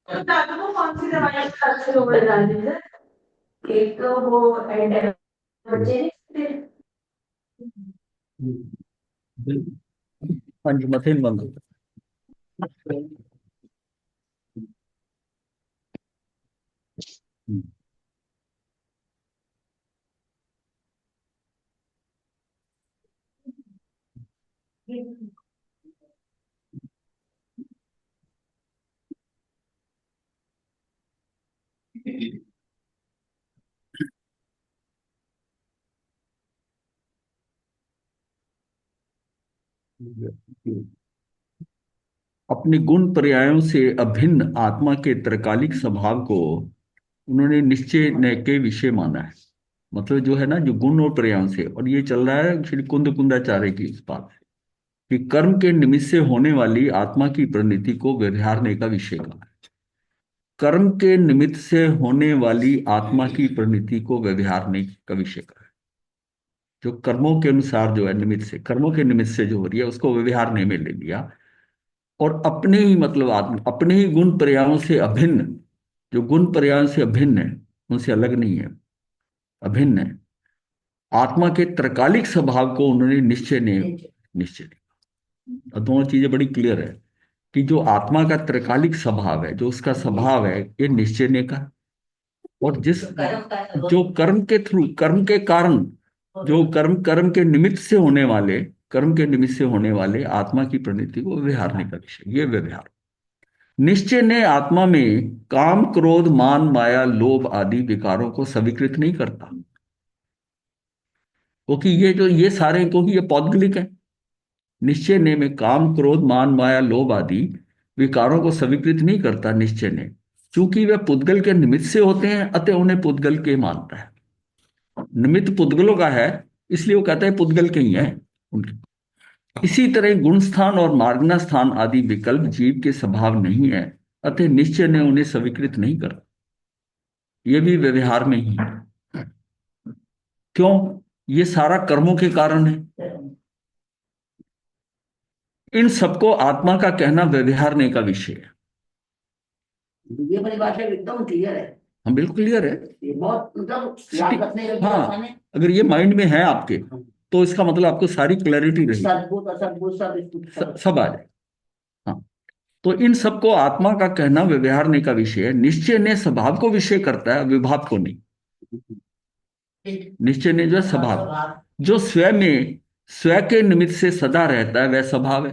तो दादू को कौन सी दवाई सबसे लोअर डालनी है? एक तो वो बच्चे ने पंचमथीन बंद हो अपने गुण पर्यायों से अभिन्न आत्मा के त्रैकालिक स्वभाव को उन्होंने निश्चय न के विषय माना है। मतलब जो है ना, जो गुण और पर्यायों से, और ये चल रहा है श्री कुंद कुंदाचार्य की इस बात से कि कर्म के निमित्त से होने वाली आत्मा की परिणति को व्यवहारने का विषय कहा है। कर्म के निमित्त से होने वाली आत्मा की परिणति को व्यवहारने का विषय कहा है। जो कर्मों के अनुसार जो है, निमित्त से, कर्मों के निमित्त से जो हो रही है उसको व्यवहारने में ले लिया। और अपने ही मतलब आत्मा, अपने ही गुण पर्यायों से अभिन्न, जो गुण पर्यायों से अभिन्न है, उनसे अलग नहीं है, अभिन्न है, आत्मा के त्रैकालिक स्वभाव को उन्होंने निश्चय नहीं। और दोनों चीजें बड़ी क्लियर है कि जो आत्मा का त्रैकालिक स्वभाव है, जो उसका स्वभाव है, ये निश्चय का। और जिस जो कर्म के थ्रू, कर्म के कारण, जो कर्म कर्म के निमित्त से होने वाले, कर्म के निमित्त से होने वाले आत्मा की प्रवृत्ति को व्यवहारने का विषय, ये व्यवहार। निश्चय ने आत्मा में काम क्रोध मान माया लोभ आदि विकारों को स्वीकृत नहीं करता, क्योंकि ये जो ये सारे, क्योंकि ये पौद्गलिक है। निश्चय ने में काम क्रोध मान माया लोभ आदि विकारों को स्वीकृत नहीं करता निश्चय ने, क्योंकि वे पुद्गल के निमित्त से होते हैं, अतः उन्हें पुद्गल के मानता है। निमित्त पुद्गलों का है, इसलिए वो कहता है पुद्गल के ही है उनके। इसी तरह गुण स्थान और मार्गना स्थान आदि विकल्प जीव के स्वभाव नहीं है, अतः निश्चय ने उन्हें स्वीकृत नहीं करता। ये भी व्यवहार में ही है। क्यों? ये सारा कर्मों के कारण है। इन सबको आत्मा का कहना व्यवहारने का विषय है। ये वाली भाषा एकदम क्लियर है। हम बिल्कुल क्लियर है। ये बहुत मतलब याद रखने का भी आसान है। हाँ, अगर ये माइंड में है आपके, तो इसका मतलब आपको सारी क्लैरिटी रहेगी, सद्भुत असद्भुत सब सब आ जाए। हाँ, तो इन सबको आत्मा का कहना व्यवहारने का विषय है। निश्चय ने स्वभाव को विषय करता है, विभाव को नहीं। निश्चय ने जो है स्वभाव, जो स्वयं में स्वयं के निमित्त से सदा रहता है, वह स्वभाव है।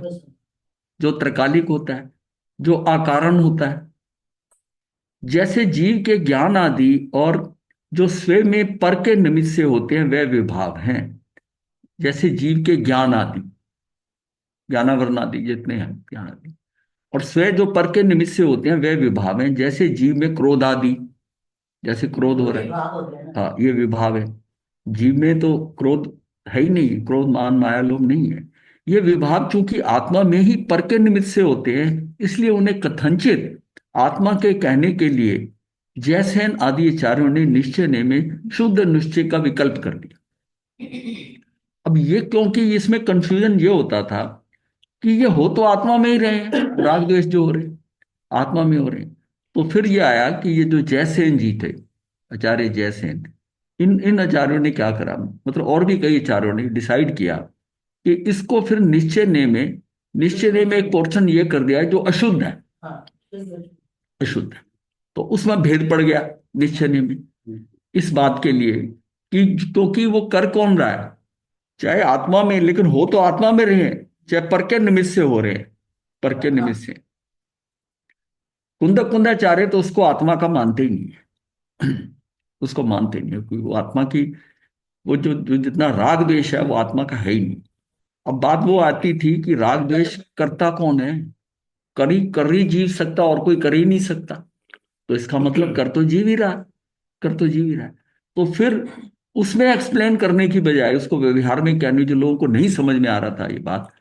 जो त्रैकालिक होता है, जो अकारण होता है, जैसे जीव के ज्ञान आदि, और जो स्वयं में पर के निमित्त से होते हैं, वह विभाव हैं। जैसे जीव के ज्ञान आदि, ज्ञानावरण आदि जितने हैं ज्ञान आदि, और स्वयं जो पर के निमित्त से होते हैं, वह विभाव हैं। जैसे जीव में क्रोध आदि, जैसे क्रोध हो रहा है, हाँ, ये विभाव है। जीव में तो क्रोध है ही नहीं, क्रोध मान माया लोभ नहीं है। ये विभाव चूंकि आत्मा में ही पर के निमित्त से होते हैं, इसलिए उन्हें कथनचित आत्मा के कहने के लिए जैसेन आदि आचार्यों ने निश्चय ने में शुद्ध निश्चय का विकल्प कर दिया। अब ये, क्योंकि इसमें कंफ्यूजन ये होता था कि ये हो तो आत्मा में ही रहे हैं, राग द्वेष जो हो रहे हैं, आत्मा में हो रहे हैं। तो फिर ये आया कि ये जो जयसेन जी थे, आचार्य जयसेन, इन इन आचार्यों ने क्या करा, मतलब और भी कई आचार्यों ने डिसाइड किया कि इसको फिर निश्चय ने में एक पोर्शन ये कर दिया है जो अशुद्ध है। अशुद्ध है, तो उसमें भेद पड़ गया निश्चय ने में, इस बात के लिए कि क्योंकि वो कर कौन रहा है, चाहे आत्मा में, लेकिन हो तो आत्मा में रहे हैं, चाहे पर के निमित्त से हो रहे हैं, पर के निमित्त से। कुंदाचार्य तो उसको आत्मा का मानते ही नहीं है। उसको मानते नहीं है, क्योंकि वो आत्मा की, वो जो जितना राग द्वेष है, वो आत्मा का है ही नहीं। अब बात वो आती थी कि राग द्वेष करता कौन है? कर ही जीव सकता, और कोई कर ही नहीं सकता। तो इसका मतलब कर तो जीव ही रहा, कर तो जीव ही रहा। तो फिर उसमें एक्सप्लेन करने की बजाय उसको व्यवहार में कहने, जो लोगों को नहीं समझ में आ रहा था ये बात,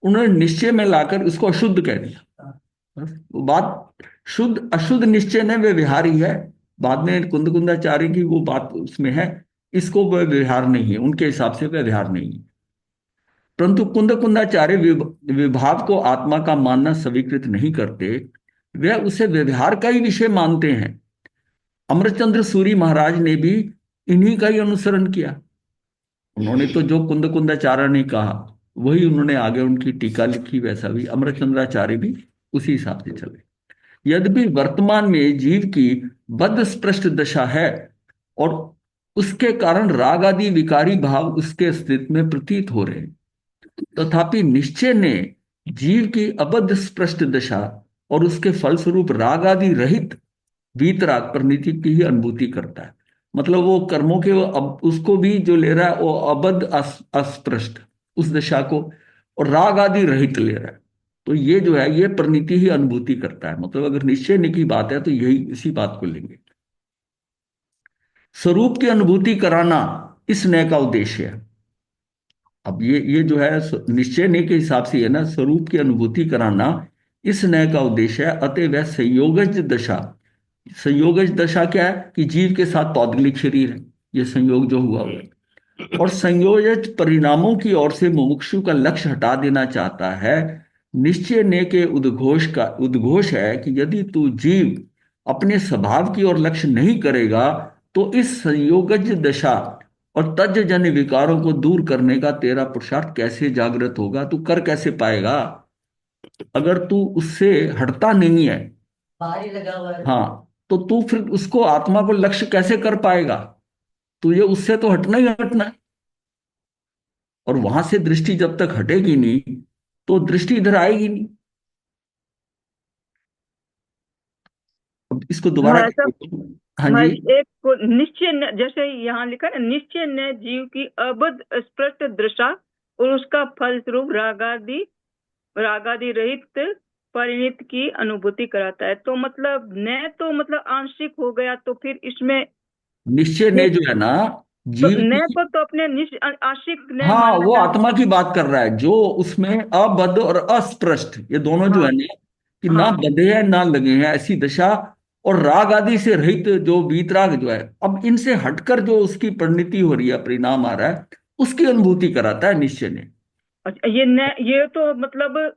उन्होंने निश्चय में लाकर उसको अशुद्ध कह दिया। बस वो बात, शुद्ध अशुद्ध निश्चय ने व्यवहार ही है। बाद में कुंदाचार्य की वो बात उसमें है, इसको वह व्यवहार नहीं है, उनके हिसाब से व्यवहार नहीं है। परंतु कुंद कुंदाचार्य विभाव को आत्मा का मानना स्वीकृत नहीं करते, वे उसे व्यवहार का ही विषय मानते हैं। अमरचंद्र सूरी महाराज ने भी इन्हीं का ही अनुसरण किया। उन्होंने तो जो कुंद कुंदाचार्य ने कहा वही उन्होंने आगे उनकी टीका लिखी, वैसा भी अमरचंद्राचार्य भी उसी हिसाब से चले। यद्यपि वर्तमान में जीव की बद्ध स्पृष्ट दशा है और उसके कारण राग आदि विकारी भाव उसके अस्तित्व में प्रतीत हो रहे हैं, तथापि निश्चय ने जीव की अबद्ध स्पृष्ट दशा और उसके फलस्वरूप राग आदि रहित वीतराग परिणति की ही अनुभूति करता है। मतलब वो कर्मों के अब उसको भी जो ले रहा है वो अबद्ध अस्पृष्ट उस दशा को, और राग आदि रहित ले रहा है, तो ये जो है ये परिणति ही अनुभूति करता है। मतलब अगर निश्चय ने की बात है तो यही इसी बात को लेंगे। स्वरूप की अनुभूति कराना इस न्याय का उद्देश्य है। अब ये जो है निश्चय ने के हिसाब से है ना, स्वरूप की अनुभूति कराना इस न्याय का उद्देश्य है। अतः वह संयोगज दशा, संयोगज दशा क्या है कि जीव के साथ पौद्गलिक शरीर है, ये संयोग जो हुआ है, और संयोजक परिणामों की ओर से मुमुक्षु का लक्ष्य हटा देना चाहता है। निश्चय ने के उद्घोष है कि यदि तू जीव अपने स्वभाव की ओर लक्ष्य नहीं करेगा तो इस संयोगज दशा और तज्जन्य विकारों को दूर करने का तेरा पुरुषार्थ कैसे जागृत होगा, तू कर कैसे पाएगा अगर तू उससे हटता नहीं है। भारी लगा हुआ है। हाँ, तो तू फिर उसको आत्मा को लक्ष्य कैसे कर पाएगा? तुझे उससे तो हटना ही हटना है, और वहां से दृष्टि जब तक हटेगी नहीं तो दृष्टि इधर आएगी नहीं। अब इसको दोबारा महाराज साहब, हाँ जी। महाराज एक को निश्चय जैसे यहाँ लिखा है, निश्चय ने जीव की अबद्ध स्पष्ट दृष्टा और उसका फल स्वरूप रागादि रहित परिणत की अनुभूति कराता है। तो मतलब न तो मतलब आंशिक हो गया, तो फिर इसमें निश्चय ने जो है ना तो जीव न की, को तो अपने आंशिक न हाँ मानना वो था। आत्मा की बात कर रहा है जो उसमें अबद्ध और अस्पृष्ट ये दोनों जो हाँ है ना, कि ना हाँ बंधे हैं ना लगे हैं ऐसी दशा, और राग आदि से रहित जो वीतराग जो है, अब इनसे हटकर जो उसकी परिणति हो रही है, परिणाम आ रहा है, उसकी अनुभूति कराता है निश्चय ने। अच्छा, ये तो मतलब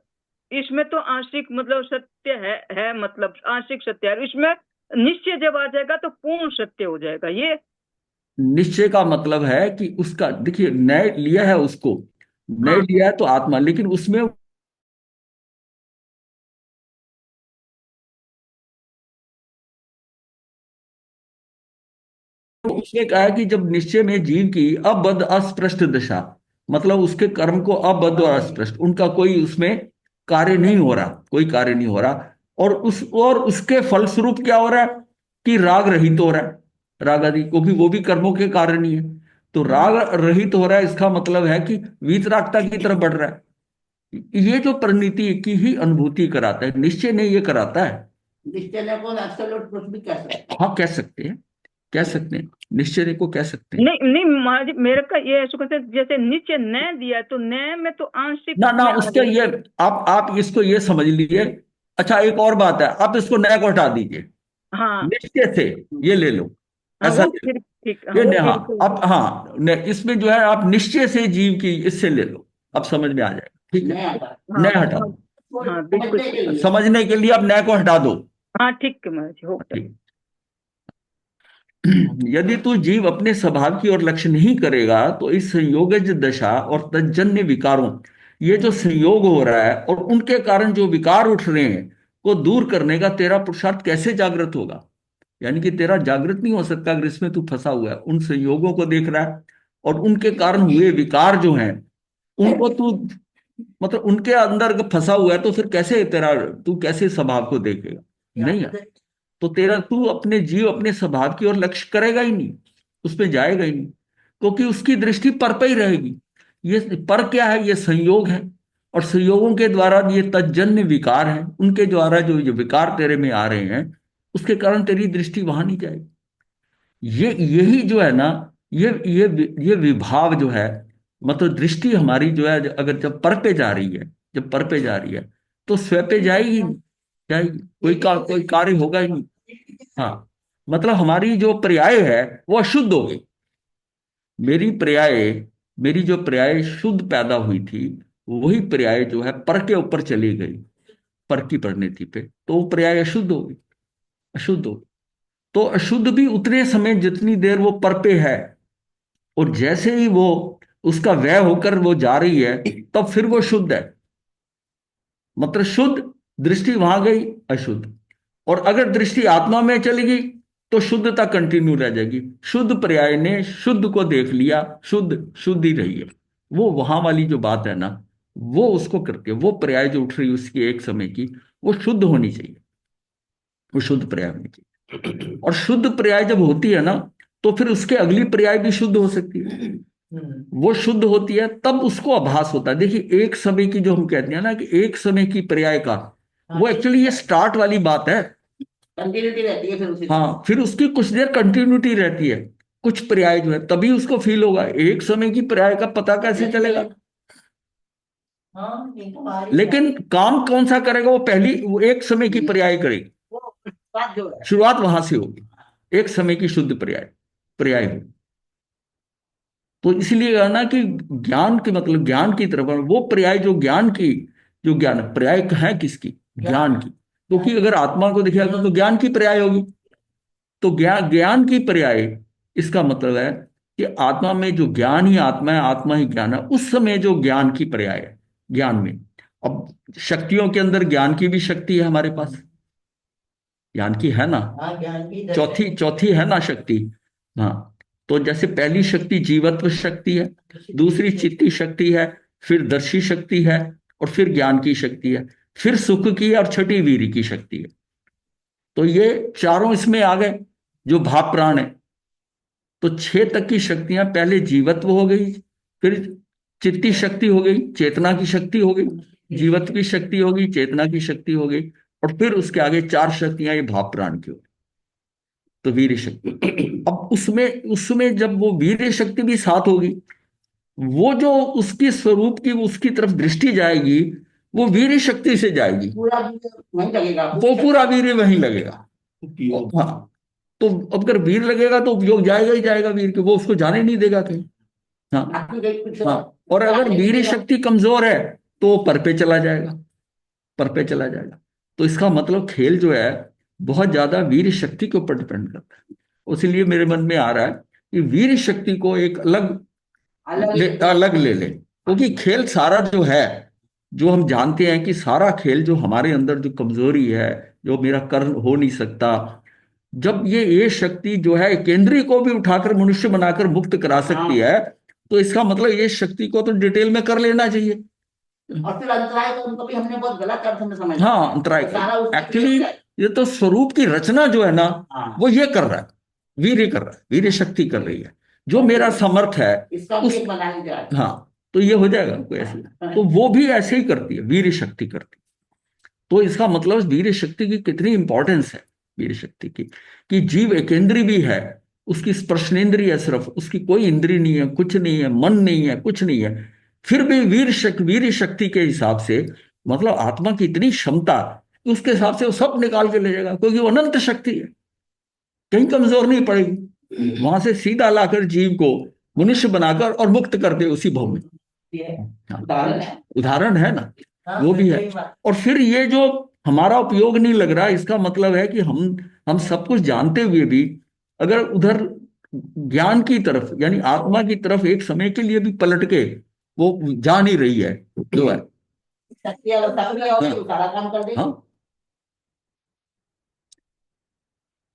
इसमें तो आंशिक मतलब सत्य है मतलब आंशिक सत्य है। इसमें निश्चय जब आ जाएगा तो पूर्ण सत्य हो जाएगा ये। निश्चय का मतलब है कि उसका देखिए न्याय लिया है, उसको न्याय हाँ लिया है तो आत्मा, लेकिन उसमें उसने कहा है कि जब निश्चय में जीव की अबद्ध अस्पृष्ट दशा, मतलब उसके कर्म को अबद्ध और अस्पृष्ट उनका कोई उसमें कार्य नहीं हो रहा, कोई कार्य नहीं हो रहा, और उसके फलस्वरूप क्या हो रहा है कि राग रहित हो रहा है, राग आदि, क्योंकि वो भी कर्मों के कारण ही है। तो राग रहित हो रहा है, इसका मतलब है कि वीतरागता की तरफ बढ़ रहा है। ये जो परिणति की ही अनुभूति कराता है, निश्चय ने ये कराता है। निश्चय को एब्सोल्यूट ट्रुथ भी कह सकते हैं। हाँ कह सकते हैं, कह सकते हैं, निश्चय को कह सकते हैं। नहीं नहीं महाराज, मेरे का ये ऐसा कहते हैं, जैसे निश्चय न दिया तो न में तो आंशिक ना ना में आ उसके गया। ये आप इसको ये समझ लीजिए। अच्छा एक और बात है, आप इसको नया को हटा दीजिए, हाँ निश्चय से ये ले लो, हाँ ऐसा वो ले लो। फिर ठीक, हाँ ये वो नहीं, फिर हाँ आप हाँ इसमें जो है आप निश्चय से जीव की इससे ले लो, अब समझ में आ जाएगा। ठीक है, नया आता हाँ नया हटा हाँ दो, हाँ बिल्कुल समझने के लिए। समझने के लिए आप नया को हटा दो। हाँ ठीक है महाराज, हो गया। ठीक। यदि तू जीव अपने स्वभाव की ओर लक्ष्य नहीं करेगा तो इस संयोगज दशा और तज्जन्य विकारों, ये जो संयोग हो रहा है और उनके कारण जो विकार उठ रहे हैं को दूर करने का तेरा पुरुषार्थ कैसे जागृत होगा? यानी कि तेरा जागृत नहीं हो सकता अगर इसमें तू फंसा हुआ है, उन संयोगों को देख रहा है और उनके कारण हुए विकार जो हैं उनको तू, मतलब उनके अंदर अगर फंसा हुआ है तो फिर कैसे तेरा, तू कैसे स्वभाव को देखेगा? नहीं है, तो तेरा तू अपने जीव अपने स्वभाव की ओर लक्ष्य करेगा ही नहीं, उसमें जाएगा ही नहीं, क्योंकि उसकी दृष्टि पर पे ही रहेगी। ये पर क्या है? ये संयोग है, और संयोगों के द्वारा ये तज्जन्य विकार है, उनके द्वारा जो ये विकार तेरे में आ रहे हैं उसके कारण तेरी दृष्टि वहां नहीं जाएगी। ये यही जो है ना, ये विभाव जो है, मतलब दृष्टि हमारी जो है अगर जब पर पे जा रही है, जब पर पे जा रही है तो स्व पे जाएगी नहीं, जाएगी कोई कार्य होगा ही नहीं। हाँ, मतलब हमारी जो पर्याय है वो अशुद्ध हो गई। मेरी पर्याय मेरी जो पर्याय शुद्ध पैदा हुई थी, वही पर्याय जो है पर के ऊपर चली गई, पर की परिणति पे, तो वो पर्याय अशुद्ध हो गई, अशुद्ध हो गई। तो अशुद्ध भी उतने समय जितनी देर वो पर पे है, और जैसे ही वो उसका व्यय होकर वो जा रही है, तब फिर वो शुद्ध है। मतलब शुद्ध दृष्टि वहां गई, अशुद्ध। और अगर दृष्टि आत्मा में चली गई तो शुद्धता कंटिन्यू रह जाएगी। शुद्ध पर्याय ने शुद्ध को देख लिया, शुद्ध शुद्ध ही रही है। वो वहां वाली जो बात है ना, वो उसको करके वो पर्याय जो उठ रही है उसकी एक समय की, वो शुद्ध होनी चाहिए, वो शुद्ध पर्याय होनी चाहिए। और शुद्ध पर्याय जब होती है ना, तो फिर उसके अगली पर्याय भी शुद्ध हो सकती है। वो शुद्ध होती है तब उसको आभास होता है। देखिए एक समय की जो हम कहते हैं ना कि एक समय की पर्याय का, वो एक्चुअली ये स्टार्ट वाली बात है। कंटिन्यूटी रहती है फिर उसी हाँ, फिर उसकी कुछ देर कंटिन्यूटी रहती है, कुछ पर्याय जो है तभी उसको फील होगा। एक समय की पर्याय का पता कैसे चलेगा? हाँ, ये तो बाहरी लेकिन काम कौन सा करेगा? वो पहली वो एक समय की पर्याय करेगी, वो बात जो है। शुरुआत वहां से होगी, एक समय की शुद्ध पर्याय पर्याय होगी। तो इसलिए है ना कि ज्ञान के मतलब ज्ञान की तरफ वो पर्याय जो ज्ञान की, जो ज्ञान पर्याय है किसकी? ज्ञान की। क्योंकि अगर आत्मा को देखा तो ज्ञान की पर्याय होगी। तो ज्ञान की पर्याय, इसका मतलब है कि आत्मा में जो ज्ञान ही आत्मा है, आत्मा ही ज्ञान है, उस समय जो ज्ञान की पर्याय है, ज्ञान में। अब शक्तियों के अंदर ज्ञान की भी शक्ति है हमारे पास, ज्ञान की है ना, हाँ, ज्ञान की चौथी चौथी है ना शक्ति। हाँ, तो जैसे पहली शक्ति जीवत्व शक्ति है, दूसरी चित्ती शक्ति है, फिर दर्शी शक्ति है, और फिर ज्ञान की शक्ति है, फिर सुख की और छठी वीर्य की शक्ति है। तो ये चारों इसमें आ गए जो भाव प्राण है। तो छह तक की शक्तियां पहले जीवत्व हो गई, फिर चित्ती शक्ति हो गई, चेतना की शक्ति हो गई, जीवत्व की शक्ति हो गई, चेतना की शक्ति हो गई, और फिर उसके आगे चार शक्तियां ये भाव प्राण की हो गई। तो वीर शक्ति, अब उसमें उसमें जब वो वीर शक्ति भी साथ होगी, वो जो उसकी स्वरूप की उसकी तरफ दृष्टि जाएगी, वो वीर शक्ति से जाएगी, पूरा वहीं लगेगा, वो पूरा वीर वहीं लगेगा। हाँ, तो अब अगर वीर लगेगा तो उपयोग जाएगा ही जाएगा वीर के, वो उसको जाने नहीं देगा कहीं। हाँ बाकी कहीं कुछ हाँ, और अगर वीर शक्ति कमजोर है तो वो पर पे चला जाएगा, पर पे चला जाएगा। तो इसका मतलब खेल जो है बहुत ज्यादा वीर शक्ति के ऊपर डिपेंड करता है। इसलिए मेरे मन में आ रहा है कि वीर शक्ति को एक अलग ले ले, क्योंकि खेल सारा जो है, जो हम जानते हैं कि सारा खेल जो हमारे अंदर जो कमजोरी है, जो मेरा कर्म हो नहीं सकता, जब ये शक्ति जो है केंद्रीय को भी उठाकर मनुष्य बनाकर मुक्त करा सकती है, तो इसका मतलब ये शक्ति को तो डिटेल में कर लेना चाहिए। और फिर अंतराय तो उनको भी हमने बहुत गलत अर्थ में समझा। हाँ, अंतराय सारा उसका एक्चुअली खेल है। ये तो स्वरूप की रचना जो है ना, हाँ, वो ये कर रहा है, वीर्य कर रहा है, वीर्य शक्ति कर रही है। जो मेरा समर्थ है इसका भी उस, एक बना ही जाए। हाँ, तो ये हो जाएगा कोई ऐसे। तो वो भी ऐसे ही करती है, वीर्य शक्ति करती है। तो इसका मतलब वीर्य शक्ति की कितनी इंपॉर्टेंस है, वीर्य शक्ति की, कि जीव एकेंद्रीय भी है, उसकी स्पर्शनेन्द्रिय है, सिर्फ उसकी कोई इंद्रिय नहीं है, कुछ नहीं है, मन नहीं है, कुछ नहीं है, फिर भी वीर शक्ति के हिसाब से, मतलब आत्मा की इतनी क्षमता कि उसके हिसाब से वो सब निकाल के ले जाएगा, क्योंकि वो अनंत शक्ति है, कहीं कमजोर नहीं पड़ेगी। वहां से सीधा लाकर जीव को मनुष्य बनाकर और मुक्त कर दे उसी भाव में। हाँ, उदाहरण है ना, वो भी है। और फिर ये जो हमारा उपयोग नहीं लग रहा, इसका मतलब है कि हम सब कुछ जानते हुए भी अगर उधर ज्ञान की तरफ यानी आत्मा की तरफ एक समय के लिए भी पलट के वो जा नहीं रही है, जो है। शक्ति अगर सक्रिय होगी तो सारा काम कर देगी। हाँ,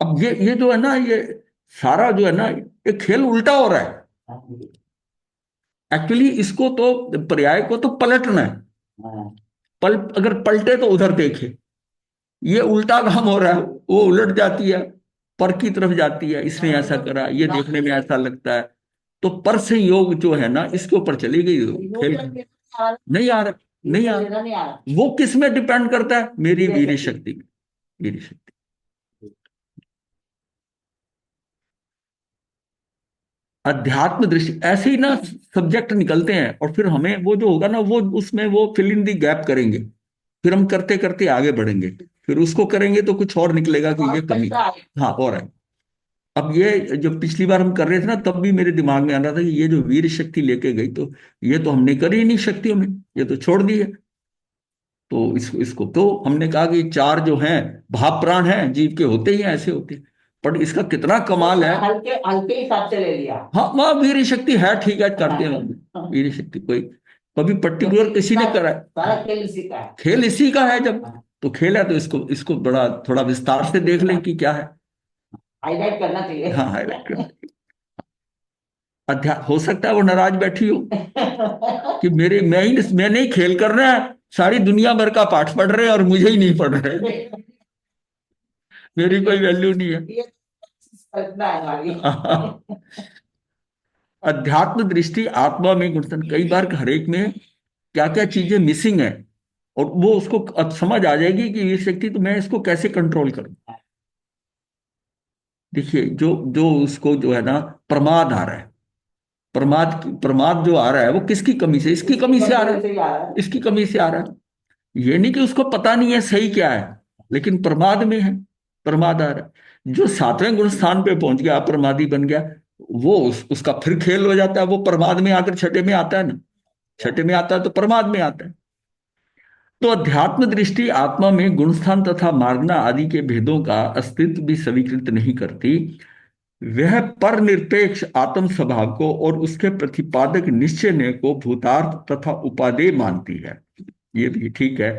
अब ये जो है ना, ये सारा जो है ना, ये खेल उल्टा हो रहा है। एक्चुअली इसको तो पर्याय को तो पलटना है, अगर पलटे तो उधर देखे, ये उल्टा काम हो रहा है, वो उलट जाती है, पर की तरफ जाती है, इसने ऐसा करा, ये देखने में ऐसा लगता है, तो पर से योग जो है ना इसके ऊपर चली गई खेल। नहीं आ रहा, नहीं आ रहा। वो किस में डिपेंड करता है? मेरी वीर शक्ति में, वीर शक्ति। अध्यात्म दृष्टि ऐसे ही ना सब्जेक्ट निकलते हैं, और फिर हमें वो जो होगा ना, वो उसमें वो फिल इन दी गैप करेंगे, फिर हम करते करते आगे बढ़ेंगे, फिर उसको करेंगे तो कुछ और निकलेगा कि ये कमी। हाँ, और है। अब ये जो पिछली बार हम कर रहे थे ना, तब भी मेरे दिमाग में आ रहा था कि ये जो वीर शक्ति लेके गई, तो ये तो हमने करी ही नहीं शक्तियों में, ये तो छोड़ दी है। तो इसको इसको तो हमने कहा कि चार जो हैं भाव प्राण हैं, जीव के होते ही हैं, ऐसे होते हैं। पर इसका कितना कमाल है। हल्के हल्के हिसाब से ले लिया। हाँ, वहाँ वीर शक्ति है, ठीक है, करते हैं लोग। हाँ। वीर शक्ति कोई कभी पर्टिकुलर किसी ने करा है? सारा खेल इसी का है। खेल इसी का है। जब हाँ। तो खेल है तो इसको इसको बड़ा थोड़ा विस्तार से देख लें कि क्या है। हाईलाइट करना चाहिए। हाँ, हाईलाइट कर। हो सकता है वो नाराज बैठी हो कि मैंने ही खेल करना है, सारी दुनिया भर का पाठ पढ़ रहे हैं और मुझे ही नहीं पढ़ रहे, मेरी कोई वैल्यू नहीं है। ये कल्पना है हमारी। अध्यात्म दृष्टि आत्मा में गुणतन, कई बार हर एक में क्या क्या चीजें मिसिंग है, और वो उसको अब समझ आ जाएगी कि ये शक्ति, तो मैं इसको कैसे कंट्रोल करूं। देखिए, जो जो उसको जो है ना प्रमाद आ रहा है, प्रमाद प्रमाद जो आ रहा है वो किसकी कमी से, इसकी कमी से आ रहा है, इसकी कमी से आ रहा है। ये नहीं कि उसको पता नहीं है सही क्या है, लेकिन प्रमाद में है, प्रमाद आ रहा है। जो सातवें गुण स्थान पे पहुंच गया, अप्रमादी बन गया, वो उसका फिर खेल हो जाता है, वो प्रमाद में आकर छठे में आता है ना, छठे में आता है तो प्रमाद में आता है। तो अध्यात्म दृष्टि आत्मा में गुणस्थान तथा मार्गना आदि के भेदों का अस्तित्व भी स्वीकृत नहीं करती। वह पर निरपेक्ष आत्म स्वभाव को और उसके प्रतिपादक निश्चय ने को भूतार्थ तथा उपादेय मानती है। ये भी ठीक है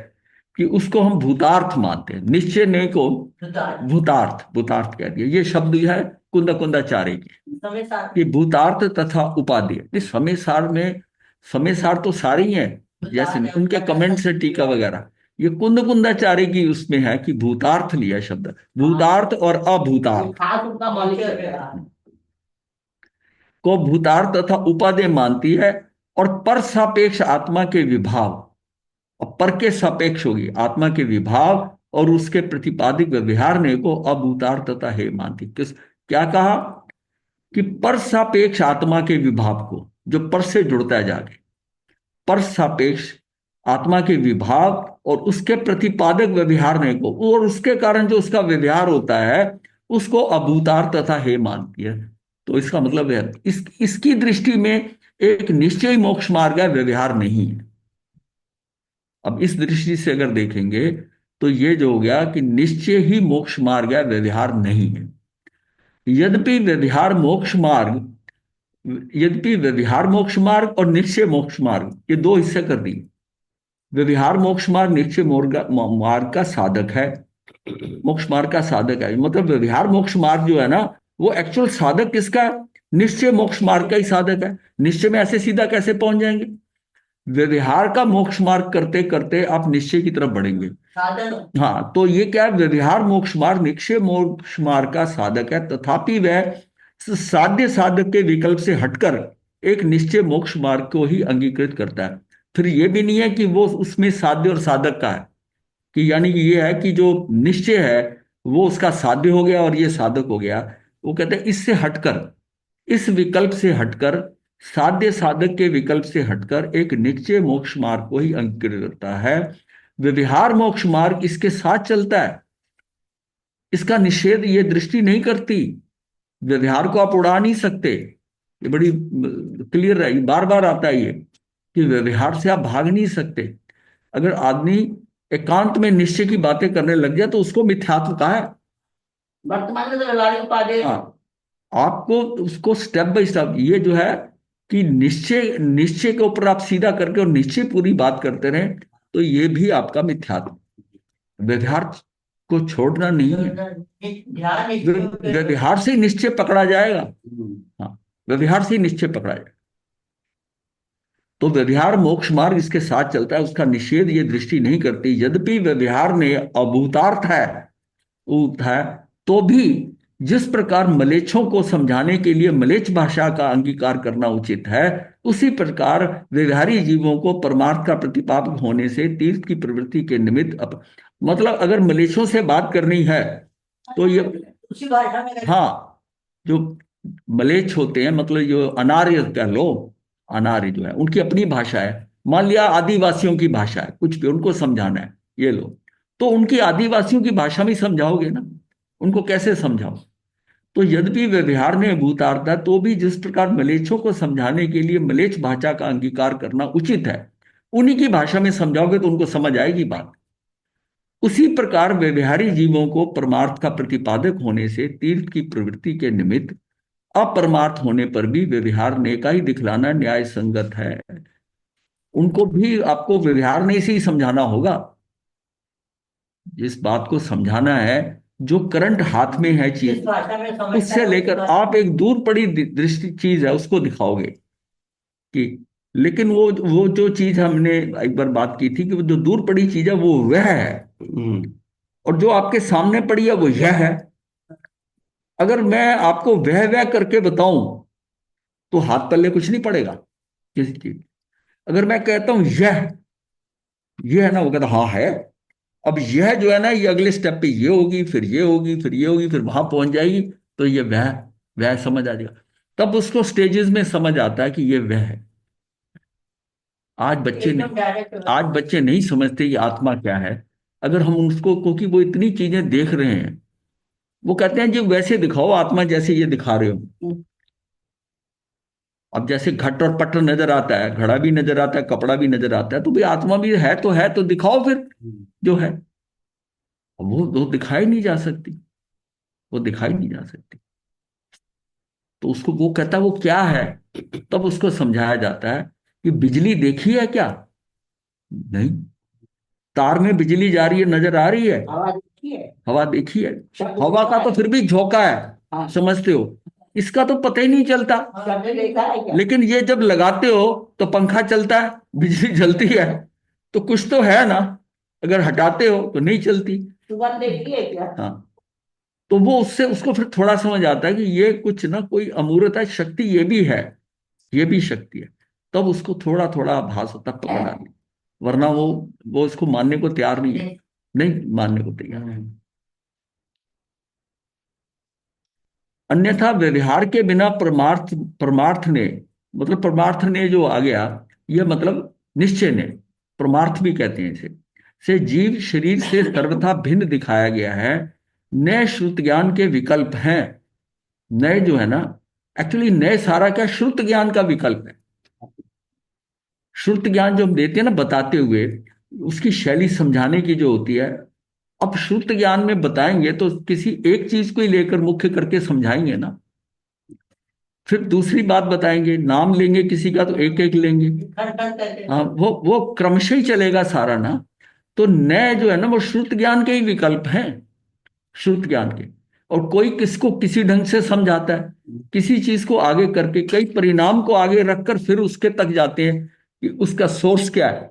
कि उसको हम भूतार्थ मानते हैं, निश्चय ने को भूतार्थ भूतार्थ कह दिया। ये शब्द है कुंदा कुंदाचार्य के कि भूतार्थ तथा उपादेय। इस समय सार में समय सार तो सारे ही हैं, जैसे उनके कमेंट से टीका वगैरह, ये कुंद कुंदाचार्य की उसमें है कि भूतार्थ लिया शब्द, भूतार्थ और अभूतार्थ खास उनका मौलिक है। को भूतार्थ तथा उपादेय मानती है। और पर सापेक्ष आत्मा के विभाव, और पर के सापेक्ष होगी आत्मा के विभाव और उसके प्रतिपादिक व्यवहार ने को अभूतार्थ तथा हे मानती। किस क्या कहा कि पर सापेक्ष आत्मा के विभाव को, जो पर से जुड़ता है जाके, पर सापेक्ष आत्मा के विभाव और उसके प्रतिपादक व्यवहार ने को, और उसके कारण जो उसका व्यवहार होता है उसको अभूतार्थ तथा हे मानती है। तो इसका मतलब है इसकी दृष्टि में एक निश्चय मोक्ष मार्ग है, व्यवहार नहीं है। अब इस दृष्टि से अगर देखेंगे तो ये जो हो गया कि निश्चय ही मोक्ष मार्ग है, व्यवहार नहीं है। यद्यपि व्यवहार मोक्ष मार्ग यद्यपि व्यवहार मोक्ष मार्ग और निश्चय मोक्ष मार्ग, ये दो हिस्से कर दिए। व्यवहार मोक्ष मार्ग निश्चय मार्ग का साधक है, मोक्ष मार्ग का साधक है। मतलब व्यवहार मोक्ष मार्ग जो है ना, वो एक्चुअल साधक किसका है? निश्चय मोक्ष मार्ग का ही साधक है। निश्चय में ऐसे सीधा कैसे पहुंच जाएंगे? व्यवहार का मोक्ष मार्ग करते करते आप निश्चय की तरफ बढ़ेंगे। हाँ, तो ये क्या है? व्यवहार मोक्ष मार्ग निश्चय मोक्ष मार्ग का साधक है, तथापि वह साध्य साधक के विकल्प से हटकर एक निश्चय मोक्ष मार्ग को ही अंगीकृत करता है। फिर ये भी नहीं है कि वो उसमें साध्य और साधक का है, कि यानी कि ये है कि जो निश्चय है वो उसका साध्य हो गया और ये साधक हो गया। वो कहते हैं इससे हटकर, इस विकल्प से हटकर, साध्य साधक के विकल्प से हटकर एक निश्चय मोक्ष मार्ग को ही अंकित करता है। व्यवहार मोक्ष मार्ग इसके साथ चलता है, इसका निषेध ये दृष्टि नहीं करती। व्यवहार को आप उड़ा नहीं सकते, ये बड़ी क्लियर है, बार बार आता है ये कि व्यवहार से आप भाग नहीं सकते। अगर आदमी एकांत में निश्चय की बातें करने लग जाए तो उसको मिथ्यात्व कहा है। वर्तमान में तो व्यवहारिक उपादेय। हाँ, आपको उसको स्टेप बाय स्टेप, ये जो है कि निश्चय निश्चय के ऊपर आप सीधा करके और निश्चय पूरी बात करते रहे, तो ये भी आपका मिथ्यात्व। व्यवहार को छोड़ना नहीं है, व्यवहार से ही निश्चय पकड़ा जाएगा। हाँ, व्यवहार से ही निश्चय पकड़ा जाएगा। तो व्यवहार मोक्ष मार्ग इसके साथ चलता है, उसका निषेध ये दृष्टि नहीं करती। यद्यपि व्यवहार में अभूतार्थ है तो भी जिस प्रकार मलेच्छों को समझाने के लिए मलेच्छ भाषा का अंगीकार करना उचित है, उसी प्रकार व्यवहारी जीवों को परमार्थ का प्रतिपादक होने से तीर्थ की प्रवृत्ति के निमित्त मतलब अगर मलेच्छों से बात करनी है तो ये उसी भाषा में। हाँ, जो मलेच्छ होते हैं, मतलब जो अनार्य कह लो, अनार्य जो है उनकी अपनी भाषा है। मान लिया आदिवासियों की भाषा है, कुछ भी उनको समझाना है, ये लो, तो उनकी आदिवासियों की भाषा में समझाओगे ना, उनको कैसे समझाओ? तो यद्यपि व्यवहार ने भूतार्थ है, तो भी जिस प्रकार मलेच्छों को समझाने के लिए मलेच्छ भाषा का अंगीकार करना उचित है, उन्हीं की भाषा में समझाओगे तो उनको समझ आएगी बात। उसी प्रकार व्यवहारी जीवों को परमार्थ का प्रतिपादक होने से तीर्थ की प्रवृत्ति के निमित्त अपरमार्थ होने पर भी व्यवहार ने का ही दिखलाना न्याय संगत है। उनको भी आपको व्यवहार ने से ही समझाना होगा। जिस बात को समझाना है, जो करंट हाथ में है जिस चीज, भाषा में समझता उससे है लेकर आप एक दूर पड़ी दृष्टि चीज है उसको दिखाओगे कि, लेकिन वो जो चीज हमने एक बार बात की थी कि वो जो दूर पड़ी चीज है वो वह है, और जो आपके सामने पड़ी है वो यह है। अगर मैं आपको वह करके बताऊं तो हाथ पल्ले कुछ नहीं पड़ेगा किसी चीज। अगर मैं कहता हूं यह है ना, वो कहता हाँ है। अब यह जो है ना, ये अगले स्टेप पे ये होगी, फिर ये होगी, फिर ये होगी, फिर वहां पहुंच जाएगी, तो ये वह समझ आ जाएगा। तब उसको स्टेजेस में समझ आता है कि ये वह है। आज बच्चे एकदम नहीं डायरेक्ट। आज बच्चे नहीं समझते कि आत्मा क्या है। अगर हम उसको, क्योंकि वो इतनी चीजें देख रहे हैं, वो कहते हैं जी वैसे दिखाओ आत्मा जैसे ये दिखा रहे हो। अब जैसे घट और पट नजर आता है, घड़ा भी नजर आता है, कपड़ा भी नजर आता है, तो भाई आत्मा भी है तो दिखाओ फिर जो है। वो दिखाई नहीं जा सकती, वो दिखाई नहीं जा सकती। तो उसको वो कहता है वो क्या है, तब उसको समझाया जाता है कि बिजली देखी है क्या? नहीं। तार में बिजली जा रही है, नजर आ रही है। आवाज अच्छी है। हवा देखी है। शब्द हवा देखा का तो है। फिर भी झोंका है, हाँ। समझते हो। इसका तो पता ही नहीं चलता। शब्द देखा है क्या? लेकिन ये जब लगाते हो तो पंखा चलता है, बिजली जलती है, तो कुछ तो है ना। अगर हटाते हो तो नहीं चलती। सुगंध देखी है क्या? हाँ। तो वो उससे उसको फिर थोड़ा समझ आता है कि ये कुछ ना कोई अमूर्त शक्ति ये भी है, ये भी शक्ति है। तब उसको थोड़ा थोड़ा आभास होता है, पकड़ आती। वरना वो इसको मानने को तैयार नहीं है, नहीं मानने को तैयार है। अन्यथा व्यवहार के बिना परमार्थ परमार्थ ने, मतलब परमार्थ ने जो आ गया, यह मतलब निश्चय ने, परमार्थ भी कहते हैं इसे, से जीव शरीर से सर्वथा भिन्न दिखाया गया है। नए श्रुत ज्ञान के विकल्प हैं। नए जो है ना, एक्चुअली नए सारा क्या श्रुत ज्ञान का विकल्प है। श्रुत ज्ञान जो हम देते हैं ना बताते हुए, उसकी शैली समझाने की जो होती है। अब श्रुत ज्ञान में बताएंगे तो किसी एक चीज को ही लेकर मुख्य करके समझाएंगे ना। फिर दूसरी बात बताएंगे, नाम लेंगे किसी का तो एक एक लेंगे। खन खन करके। हाँ, वो क्रमशः ही चलेगा सारा ना। तो नए जो है ना वो श्रुत ज्ञान के ही विकल्प हैं, श्रुत ज्ञान के। और कोई किसको किसी ढंग से समझाता है, किसी चीज को आगे करके कई परिणाम को आगे रखकर फिर उसके तक जाते हैं कि उसका सोर्स क्या है,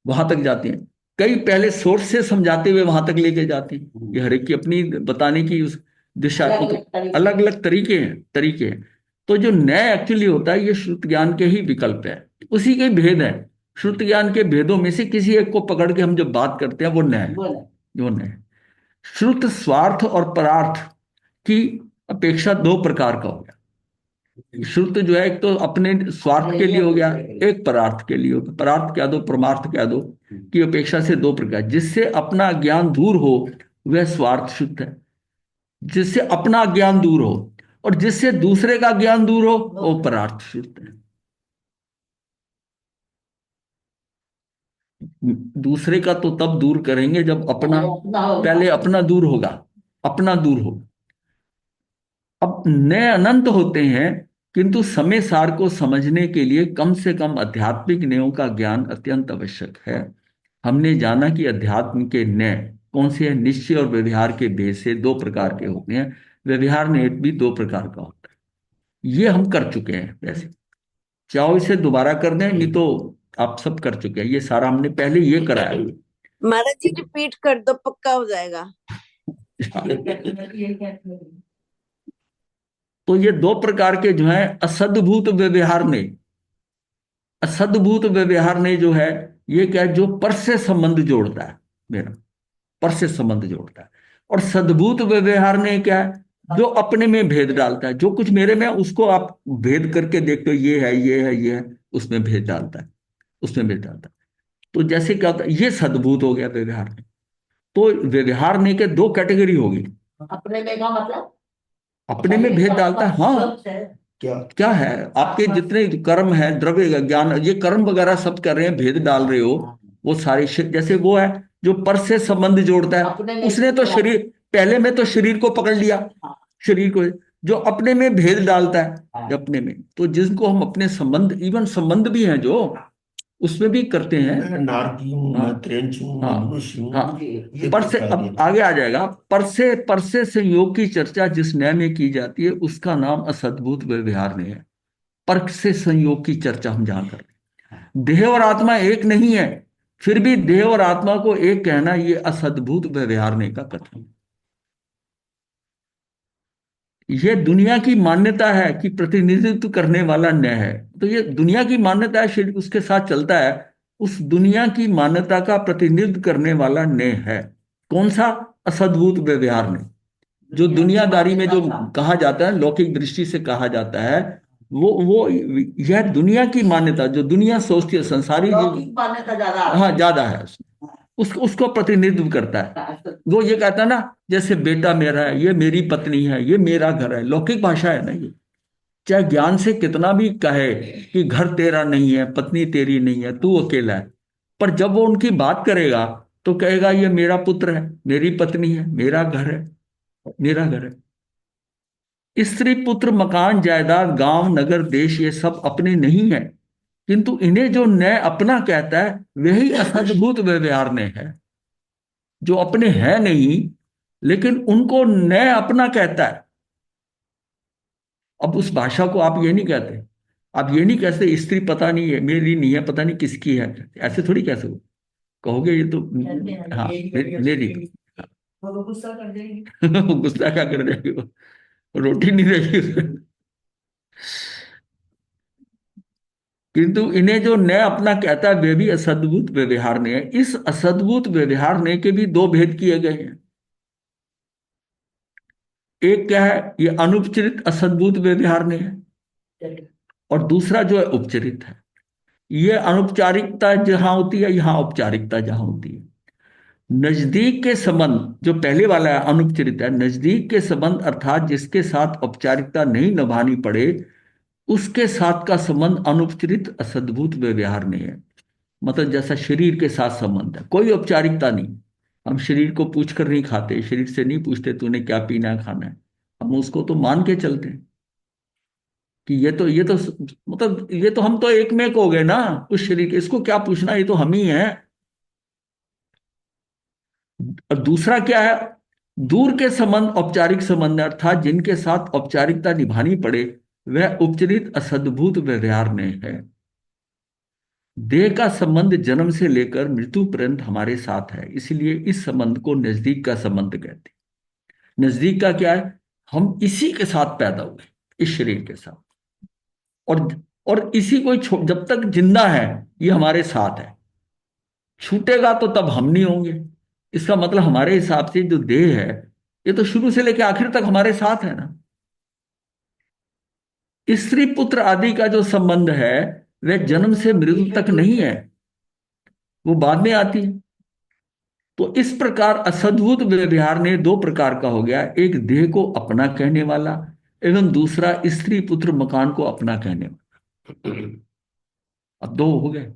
वहां तक जाते हैं। कई पहले सोर्स से समझाते हुए वहां तक लेके जाते हैं। ये हर एक की अपनी बताने की उस दिशा, अलग अलग तरीके हैं। तो जो न्याय एक्चुअली होता है ये श्रुत ज्ञान के ही विकल्प है, उसी के भेद है। श्रुत ज्ञान के भेदों में से किसी एक को पकड़ के हम जब बात करते हैं वो न्याय है, बोला। वो न्याय है। श्रुत स्वार्थ और परार्थ की अपेक्षा दो प्रकार का हो गया। श्रुत जो है एक तो अपने स्वार्थ के लिए हो गया, एक परार्थ के लिए हो गया। परार्थ क्या दो, परमार्थ क्या दो की अपेक्षा से दो प्रकार। जिससे अपना ज्ञान दूर हो वह स्वार्थ शुद्ध है, जिससे अपना ज्ञान दूर हो, और जिससे दूसरे का ज्ञान दूर हो वो परार्थ शुद्ध है। दूसरे का तो तब दूर करेंगे जब अपना, पहले अपना दूर होगा, अपना दूर हो। अब नए अनंत होते हैं, किंतु समय सार को समझने के लिए कम से कम आध्यात्मिक न्यायों का ज्ञान अत्यंत आवश्यक है। हमने जाना कि अध्यात्म के न्याय कौन से हैं, निश्चय और व्यवहार के भेद से दो प्रकार के होते हैं। व्यवहार न्याय भी दो प्रकार का होता है। ये हम कर चुके हैं वैसे, चाहो इसे दोबारा कर दें, नहीं तो आप सब कर चुके हैं। ये सारा हमने पहले ये कराया। महाराज जी रिपीट कर दो, पक्का हो जाएगा। तो ये दो प्रकार के जो है असद्भूत व्यवहार ने, असद्भूत व्यवहार ने जो है ये क्या है, जो पर से संबंध जोड़ता है, मेरा पर से संबंध जोड़ता है। और सद्भूत व्यवहार ने क्या है, जो अपने में भेद डालता है। जो कुछ मेरे में है, उसको आप भेद करके देखते हो, ये है ये है ये है, उसमें भेद डालता है, उसमें भेद डालता है। तो जैसे क्या होता है, ये सद्भूत हो गया व्यवहार ने। तो व्यवहार ने के दो कैटेगरी होगी। अपने में का मतलब अपने में भेद डालता है। हाँ, क्या क्या है, आपके जितने कर्म है, द्रव्य ज्ञान, ये कर्म वगैरह सब कर रहे हैं, भेद डाल रहे हो। वो सारे जैसे वो है जो पर से संबंध जोड़ता अपने है, में उसने तो शरीर, पहले में तो शरीर को पकड़ लिया, शरीर को, जो अपने में भेद डालता है अपने में, तो जिनको हम अपने संबंध, इवन संबंध भी हैं जो उसमें भी करते हैं। मैं नारकी हूँ, हाँ, मैं त्रेंच हूँ, मैं हाँ, मनुष्य हूँ, हाँ। ये पर कुछ से, कह अब दिया। आगे आ जाएगा, पर से संयोग की चर्चा जिस न्याय में की जाती है उसका नाम असद्भुत व्यवहार नहीं है। पर से संयोग की चर्चा हम जहां कर रहे हैं, देह और आत्मा एक नहीं है, फिर भी देह और आत्मा को एक कहना, ये असद्भुत व्यवहार नहीं का कथन है। ये दुनिया की मान्यता है कि प्रतिनिधित्व करने वाला न्याय है, तो ये दुनिया की मान्यता है, शरीर उसके साथ चलता है, उस दुनिया की मान्यता का प्रतिनिधित्व करने वाला न्याय है। कौन सा? असद्भुत व्यवहार ने, जो दुनियादारी में जो कहा जाता है, लौकिक दृष्टि से कहा जाता है, वो यह दुनिया की मान्यता, जो दुनिया सोचती है, संसारी जो, लौकिक मान्यता ज्यादा हाँ, ज्यादा है उसमें, उसको प्रतिनिधित्व करता है। वो ये कहता है ना, जैसे बेटा मेरा है, ये मेरी पत्नी है, ये मेरा घर है, लौकिक भाषा है ना ये। चाहे ज्ञान से कितना भी कहे कि घर तेरा नहीं है, पत्नी तेरी नहीं है, तू अकेला है, पर जब वो उनकी बात करेगा तो कहेगा ये मेरा पुत्र है, मेरी पत्नी है, मेरा घर है, मेरा घर है। स्त्री पुत्र मकान जायदाद गांव नगर देश ये सब अपने नहीं है, किंतु इन्हें जो न्याय अपना कहता है वही असद्भुत व्यवहार ने है। जो अपने हैं नहीं लेकिन उनको न्याय अपना कहता है। अब उस भाषा को आप ये नहीं कहते, आप ये नहीं कहते स्त्री पता नहीं है मेरी नहीं है, पता नहीं किसकी है, ऐसे थोड़ी कह सकते, कहोगे ये तो, हाँ, मेरी। वो तो गुस्सा कर देंगे। वो गुस्सा क्या कर जाएगी, वो रोटी नहीं रहेगी उसमें। किंतु इन्हें जो न्याय अपना कहता है वे भी असद्भुत व्यवहार ने है। इस असद्भुत व्यवहार ने के भी दो भेद किए गए हैं। एक क्या है, ये अनुपचरित असद्भुत व्यवहार ने है, और दूसरा जो है उपचरित है। ये अनौपचारिकता जहां होती है, यहां औपचारिकता जहां होती है। नजदीक के संबंध जो पहले वाला है अनुपचरित है, नजदीक के संबंध अर्थात जिसके साथ औपचारिकता नहीं निभानी पड़े उसके साथ का संबंध अनुपचरित असद्भुत व्यवहार नहीं है। मतलब जैसा शरीर के साथ संबंध है, कोई औपचारिकता नहीं। हम शरीर को पूछ कर नहीं खाते, शरीर से नहीं पूछते तूने क्या पीना है खाना है, हम उसको तो मान के चलते हैं कि ये तो मतलब ये तो हम तो एक में एक हो गए ना उस शरीर के, इसको क्या पूछना, ये तो हम ही हैं। और दूसरा क्या है, दूर के संबंध औपचारिक संबंध अर्थात जिनके साथ औपचारिकता निभानी पड़े वह उपचरित असद्भुत व्यवहार में है। देह का संबंध जन्म से लेकर मृत्यु पर्यंत हमारे साथ है, इसलिए इस संबंध को नजदीक का संबंध कहते हैं। नजदीक का क्या है, हम इसी के साथ पैदा हुए, इस शरीर के साथ, और और इसी को जब तक जिंदा है ये हमारे साथ है। छूटेगा तो तब हम नहीं होंगे। इसका मतलब हमारे हिसाब से जो देह है ये तो शुरू से लेकर आखिर तक हमारे साथ है ना। स्त्री पुत्र आदि का जो संबंध है वह जन्म से मृत्यु तक नहीं है, वो बाद में आती है। तो इस प्रकार असद्भुत व्यवहार ने दो प्रकार का हो गया, एक देह को अपना कहने वाला एवं दूसरा स्त्री पुत्र मकान को अपना कहने वाला। अब दो हो गए।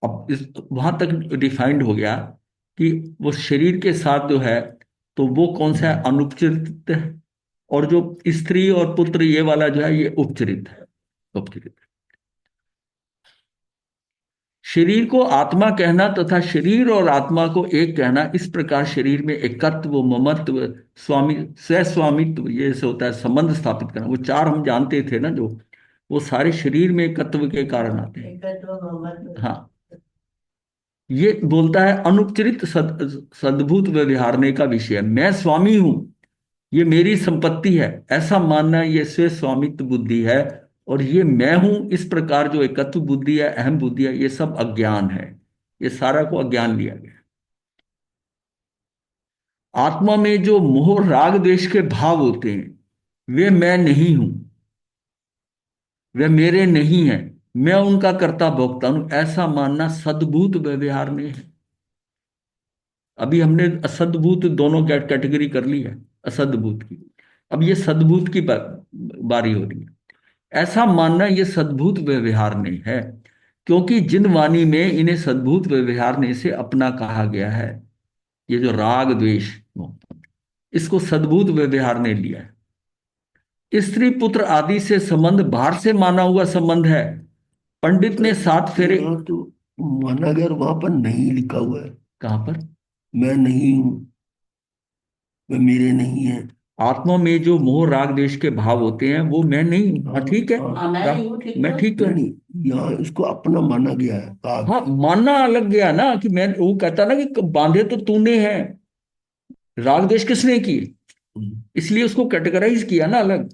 अब इस वहां तक डिफाइंड हो गया कि वो शरीर के साथ जो है तो वो कौन सा है, अनुपचरित है, और जो स्त्री और पुत्र ये वाला जो है ये उपचरित है, उपचरित। शरीर को आत्मा कहना तथा शरीर और आत्मा को एक कहना, इस प्रकार शरीर में एकत्व ममत्व स्वामी स्वस्वामित्व ये से होता है, संबंध स्थापित करना। वो चार हम जानते थे ना, जो वो सारे शरीर में एकत्व के कारण आते हैं। हाँ, ये बोलता है अनुपचरित सद्भुत व्यवहारने का विषय, मैं स्वामी हूं, ये मेरी संपत्ति है, ऐसा मानना ये स्व स्वामित्व बुद्धि है। और ये मैं हूं इस प्रकार जो एकत्व बुद्धि है, अहम बुद्धि है, ये सब अज्ञान है। ये सारा को अज्ञान लिया गया। आत्मा में जो मोह राग द्वेष के भाव होते हैं वे मैं नहीं हूं, वे मेरे नहीं है, मैं उनका कर्ता भोगता हूं, ऐसा मानना सद्भूत व्यवहार में है। अभी हमने असद्भूत दोनों कैटेगरी कर ली है असद्भूत की। अब ये सद्भूत की बारी हो रही है। ऐसा मानना ये सद्भूत व्यवहार नहीं है, क्योंकि जिन वाणी में इन्हें सद्भूत व्यवहार से अपना कहा गया है, ये जो राग द्वेष, इसको सद्भूत व्यवहार ने लिया है। स्त्री पुत्र आदि से संबंध बाहर से माना हुआ संबंध है। पंडित ने 7 फेरे। यहाँ तो माना गया और वहां पर नहीं लिखा हुआ है। कहां पर? मैं नहीं हूँ, मैं मेरे नहीं है। आत्मा में जो मोह राग द्वेष के भाव होते हैं वो मैं नहीं हूं। हाँ, ठीक है। हाँ, मैं नहीं हूँ, ठीक मैं है। ठीक तो है। नहीं, यहाँ इसको अपना माना गया है राग। हाँ, मानना अलग गया ना, कि मैं, वो कहता ना कि बांधे तो तूने है, राग द्वेष किसने किए, इसलिए उसको कैटेगराइज किया ना अलग।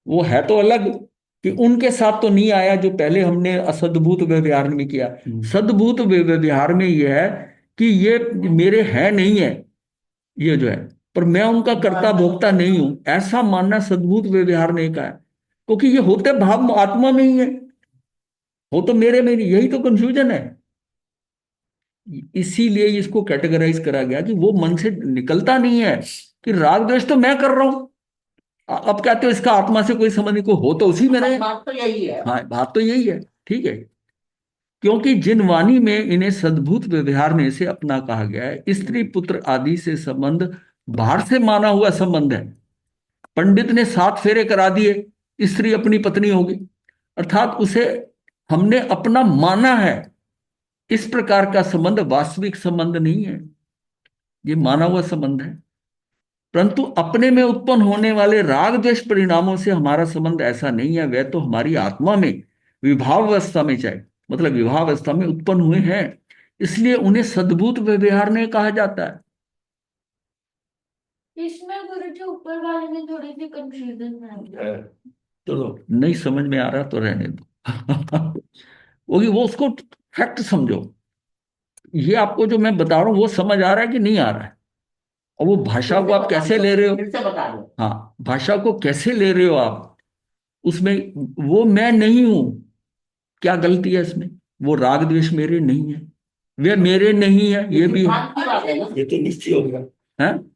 वो है तो अलग, कि उनके साथ तो नहीं आया जो पहले हमने असद्भूत व्यवहार में किया। सद्भूत व्यवहार में यह है कि ये मेरे है नहीं है, ये जो है, पर मैं उनका कर्ता भोक्ता नहीं हूं, ऐसा मानना सद्भूत व्यवहार ने कहा है। क्योंकि ये होते भाव आत्मा में ही है, हो तो मेरे में नहीं, यही तो कंफ्यूजन है। इसीलिए इसको कैटेगराइज करा गया कि वो मन से निकलता नहीं है, कि राग द्वेष तो मैं कर रहा हूं। अब कहते हो इसका आत्मा से कोई संबंध नहीं, को हो तो उसी में रहे। बात तो यही है। हाँ, बात तो यही है, ठीक है। क्योंकि जिन वाणी में इन्हें सद्भूत व्यवहार से अपना कहा गया है, स्त्री पुत्र आदि से संबंध बाहर से माना हुआ संबंध है। पंडित ने 7 फेरे करा दिए, स्त्री अपनी पत्नी होगी, अर्थात उसे हमने अपना माना है। इस प्रकार का संबंध वास्तविक संबंध नहीं है, ये माना हुआ संबंध है। परंतु अपने में उत्पन्न होने वाले राग द्वेष परिणामों से हमारा संबंध ऐसा नहीं है। वह तो हमारी आत्मा में विभाव अवस्था में, चाहे मतलब विवाह अवस्था में उत्पन्न हुए हैं, इसलिए उन्हें सद्भूत व्यवहार ने कहा जाता है। इसमें गुरुजी ऊपर वाले में थोड़ी सी कंफ्यूजन है। चलो, नहीं समझ में आ रहा तो रहने दो। वो उसको फैक्ट समझो। ये आपको जो मैं बता रहा हूं वो समझ आ रहा है कि नहीं आ रहा है, और वो भाषा को आप कैसे ले रहे हो। फिर से बता दो। हाँ, भाषा को कैसे ले रहे हो आप, उसमें वो मैं नहीं हूं, क्या गलती है इसमें? वो राग द्वेष मेरे नहीं है, वे मेरे नहीं है, ये भी है। बात की बात है ना। ये तो निश्चय हो गया। हैं?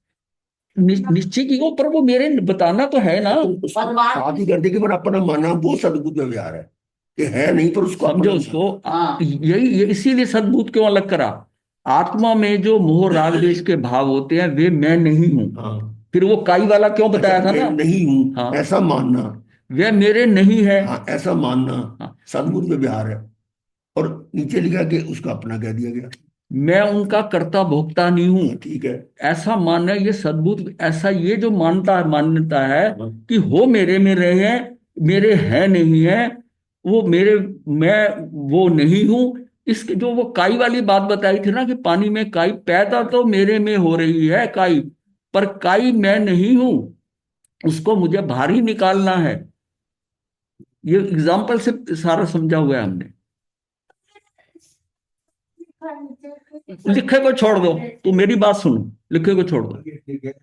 निश्चय की हो, पर वो मेरे बताना तो है ना। तो उसको साथ ही कर दे कि पर अपना माना वो सद्भुत व्यवहार है, कि है नहीं पर उसको समझो अपना उसको। हाँ। यही इसीलिए सद्भूत क्यों अलग करा। आत्मा में जो मोह राग द्वेष के भाव होते हैं वे मैं नहीं हूं। हाँ, फिर वो काई वाला क्यों बताया था मैं ना। नहीं हूँ हाँ, ऐसा मानना। वे मेरे नहीं है। हाँ, ऐसा मानना हाँ, सद्भुत व्यवहार है। और नीचे लिखा कि उसका अपना कह दिया गया। मैं उनका कर्ता भोक्ता नहीं हूं, ठीक है। ऐसा मानना, ये सद्भुत, ऐसा ये जो मान्यता है हाँ। कि हो मेरे में रहे हैं, मेरे है नहीं है, वो मेरे, मैं वो नहीं हूं। इसके जो वो काई वाली बात बताई थी ना, कि पानी में काई पैदा तो मेरे में हो रही है काई, पर काई मैं नहीं हूं, उसको मुझे बाहर ही निकालना है। ये एग्जाम्पल से सारा समझा हुआ है हमने। लिखे को छोड़ दो, तुम मेरी बात सुनो, लिखे को छोड़ दो। ठीक है।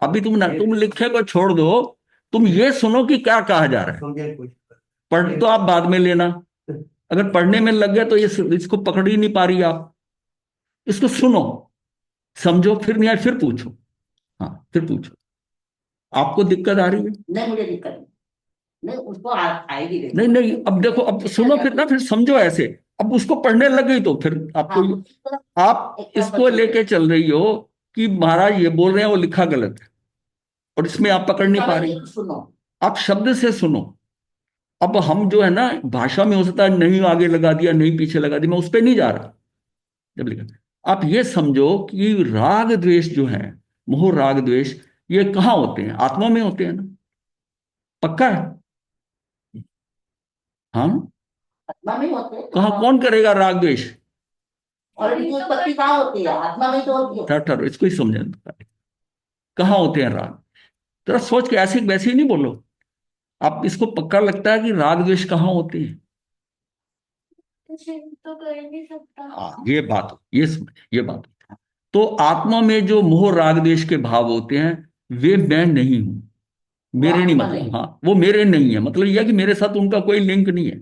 अभी तुम लिखे को छोड़ दो, तुम ये सुनो कि क्या कहा जा रहा है। समझे कुछ? पढ़ तो आप बाद में लेना, अगर पढ़ने में लग गया तो ये इसको पकड़ ही नहीं पा रही आप। इसको सुनो, समझो, फिर नहीं आए फिर पूछो। हाँ, फिर पूछो। आपको दिक्कत आ रही है? नहीं, मुझे दिक्कत नहीं। नहीं, उसको आएगी देखो। नहीं नहीं, अब देखो, अब सुनो फिर ना, फिर समझो ऐसे। अब उसको पढ़ने लग गई तो फिर आपको, हाँ, आप इसको लेके चल रही हो कि महाराज ये बोल रहे हैं वो लिखा गलत है, और इसमें आप पकड़ नहीं पा रही। सुनो। आप शब्द से सुनो। अब हम जो है ना, भाषा में हो सकता है नहीं आगे लगा दिया, नहीं पीछे लगा दिया, मैं उस पर नहीं जा रहा। जब लिखा, आप ये समझो कि राग द्वेष जो है, मोह राग द्वेष, ये कहाँ होते हैं? आत्मा में होते हैं ना, पक्का है। हाँ, आत्मा में होते हैं। कहाँ, कौन करेगा राग द्वेष? और इनकी उत्पत्ति कहाँ होती है? आत्मा में तो होती है। ठहरो, इसको ही समझने दो पहले। कहाँ होते हैं राग? जरा सोच के, ऐसे वैसे ही नहीं बोलो। आप इसको पक्का लगता है कि राग द्वेष कहाँ होते हैं? तो कर ही नहीं सकता। हाँ, ये बात, ये बात। तो आत्मा में जो मोह राग द्वेष के भाव होते हैं वे मैं नहीं हूं, मेरे नहीं, आत्मा मतलब नहीं। हाँ, वो मेरे नहीं है, मतलब यह कि मेरे साथ उनका कोई लिंक नहीं है।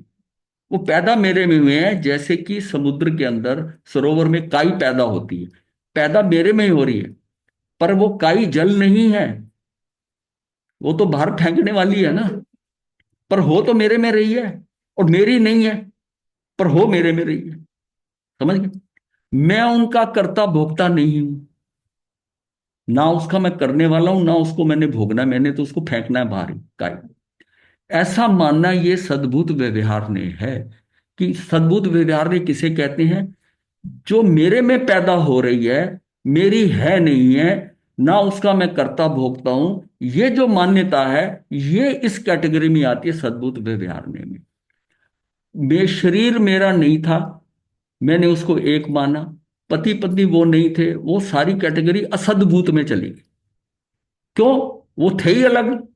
वो पैदा मेरे में हुए हैं, जैसे कि समुद्र के अंदर सरोवर में काई पैदा होती है, पैदा मेरे में ही हो रही है, पर वो काई जल नहीं है, वो तो बाहर फेंकने वाली है ना, पर हो तो मेरे में रही है, और मेरी नहीं है, पर हो मेरे में रही है। समझ गए? मैं उनका कर्ता भोक्ता नहीं हूं, ना उसका मैं करने वाला हूं, ना उसको मैंने भोगना, मैंने तो उसको फेंकना है बाहर ही काई। ऐसा मानना ये सद्भूत व्यवहार ने है। कि सद्भूत व्यवहार ने किसे कहते हैं? जो मेरे में पैदा हो रही है, मेरी है नहीं है, ना उसका मैं कर्ता भोगता हूं, ये जो मान्यता है, ये इस कैटेगरी में आती है सद्भूत व्यवहार में। शरीर मेरा नहीं था, मैंने उसको एक माना। पति पत्नी वो नहीं थे, वो सारी कैटेगरी असद्भूत में चली गई। क्यों? वो थे ही अलग।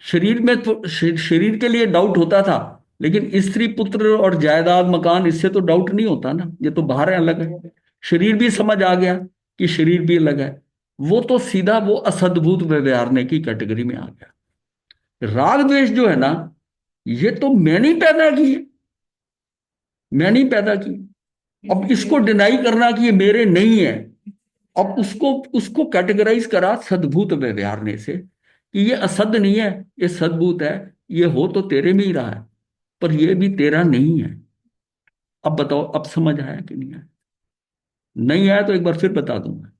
शरीर में तो शरीर के लिए डाउट होता था, लेकिन स्त्री पुत्र और जायदाद मकान, इससे तो डाउट नहीं होता ना, ये तो बाहर है, अलग है। शरीर भी समझ आ गया कि शरीर भी अलग है। वो तो सीधा वो असद्भूत व्यवहारने की कैटेगरी में आ गया। राग द्वेष जो है ना, ये तो मैंने ही पैदा की है, मैंने ही पैदा की। अब इसको डिनाई करना कि ये मेरे नहीं है, अब उसको उसको कैटेगराइज करा सद्भूत व्यवहारने से कि ये असद नहीं है, ये सद्भूत है। ये हो तो तेरे में ही रहा है, पर ये भी तेरा नहीं है। अब बताओ, अब समझ आया कि नहीं आया? नहीं आया तो एक बार फिर बता दूंगा।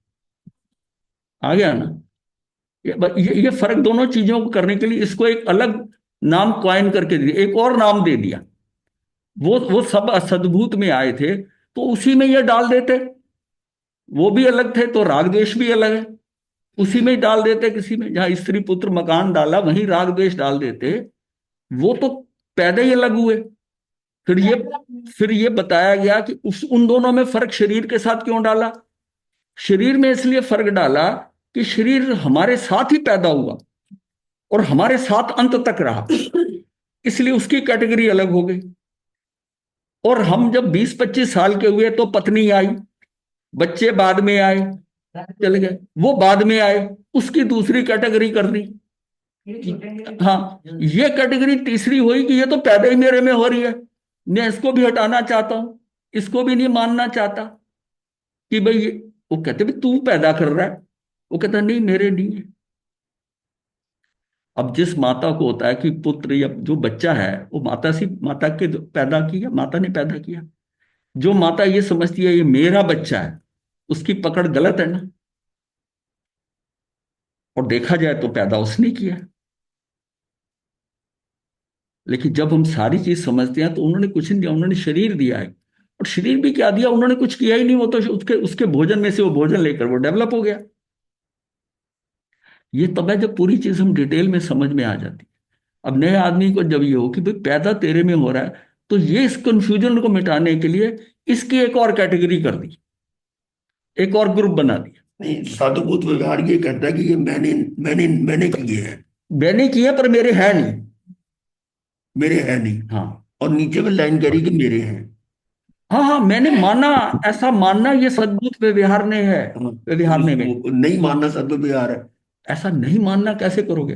आ गया ना? ये फर्क दोनों चीजों को करने के लिए इसको एक अलग नाम क्वाइन करके दे दिया, एक और नाम दे दिया। वो सब असद्भूत में आए थे, तो उसी में ये डाल देते। वो भी अलग थे तो राग द्वेष भी अलग है, उसी में ही डाल देते। किसी में जहां स्त्री पुत्र मकान डाला, वहीं राग द्वेष डाल देते। वो तो पैदा ही अलग हुए। फिर ये बताया गया कि उन दोनों में फर्क शरीर के साथ क्यों डाला? शरीर में इसलिए फर्क डाला कि शरीर हमारे साथ ही पैदा हुआ और हमारे साथ अंत तक रहा, इसलिए उसकी कैटेगरी अलग हो गई। और हम जब 20-25 साल के हुए तो पत्नी आई, बच्चे बाद में आए, चले गए, वो बाद में आए, उसकी दूसरी कैटेगरी कर दी। हाँ, ये कैटेगरी तीसरी हुई कि ये तो पैदा ही मेरे में हो रही है, मैं इसको भी हटाना चाहता हूं, इसको भी नहीं मानना चाहता कि भाई वो कहते भाई तू पैदा कर रहा है, वो कहता नहीं मेरे नहीं है। अब जिस माता को होता है कि पुत्र या जो बच्चा है वो माता के पैदा किया, माता ने पैदा किया, जो माता ये समझती है ये मेरा बच्चा है, उसकी पकड़ गलत है ना। और देखा जाए तो पैदा उसने किया। लेकिन जब हम सारी चीज समझते हैं तो उन्होंने कुछ नहीं दिया, उन्होंने शरीर दिया है। और शरीर भी क्या दिया? उन्होंने कुछ किया ही नहीं, वो तो उसके उसके भोजन में से वो भोजन लेकर वो डेवलप हो गया। ये तब है जब पूरी चीज हम डिटेल में समझ में आ जाती है। अब नए आदमी को जब ये हो कि भाई पैदा तेरे में हो रहा है, तो ये इस कंफ्यूजन को मिटाने के लिए इसकी एक और कैटेगरी कर दी, एक और ग्रुप बना दिया। नहीं, सद्भूत व्यवहार ये कहता है कि ये मैंने किए हैं, मैंने किए पर मेरे है नहीं। मेरे है नहीं। हाँ और नीचे में लाइन करी कि मेरे हैं। हाँ हाँ, मैंने माना, ऐसा मानना ये सद्भूत व्यवहार ने है, हाँ, व्यवहार ने में। वो नहीं मानना सद्भुत व्यवहार है। ऐसा नहीं मानना कैसे करोगे?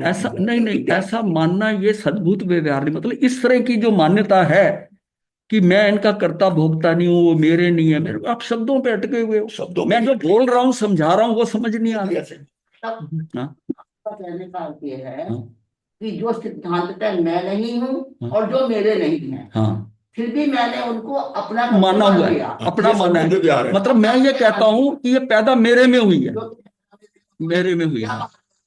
ऐसा नहीं नहीं, ऐसा मानना ये सद्भूत व्यवहार नहीं। मतलब इस तरह की जो मान्यता है कि मैं इनका कर्ता भोगता नहीं हूं, वो मेरे नहीं है, मेरे आप शब्दों पे अटके हुए हो। शब्दों मैं जो बोल रहा हूँ समझा रहा हूँ वो समझ नहीं आ रहा। तब हाँ कहने का अर्थ ये है हाँ कि जो सिद्धांततः मैं नहीं हूँ हाँ और जो मेरे नहीं है, हाँ, फिर भी मैंने उनको अपना माना हुआ है, लिया। अपना ये माना सद्भुत व्यवहार है। है। मतलब मैं ये कहता हूं कि ये पैदा मेरे में हुई है, मेरे में हुई है।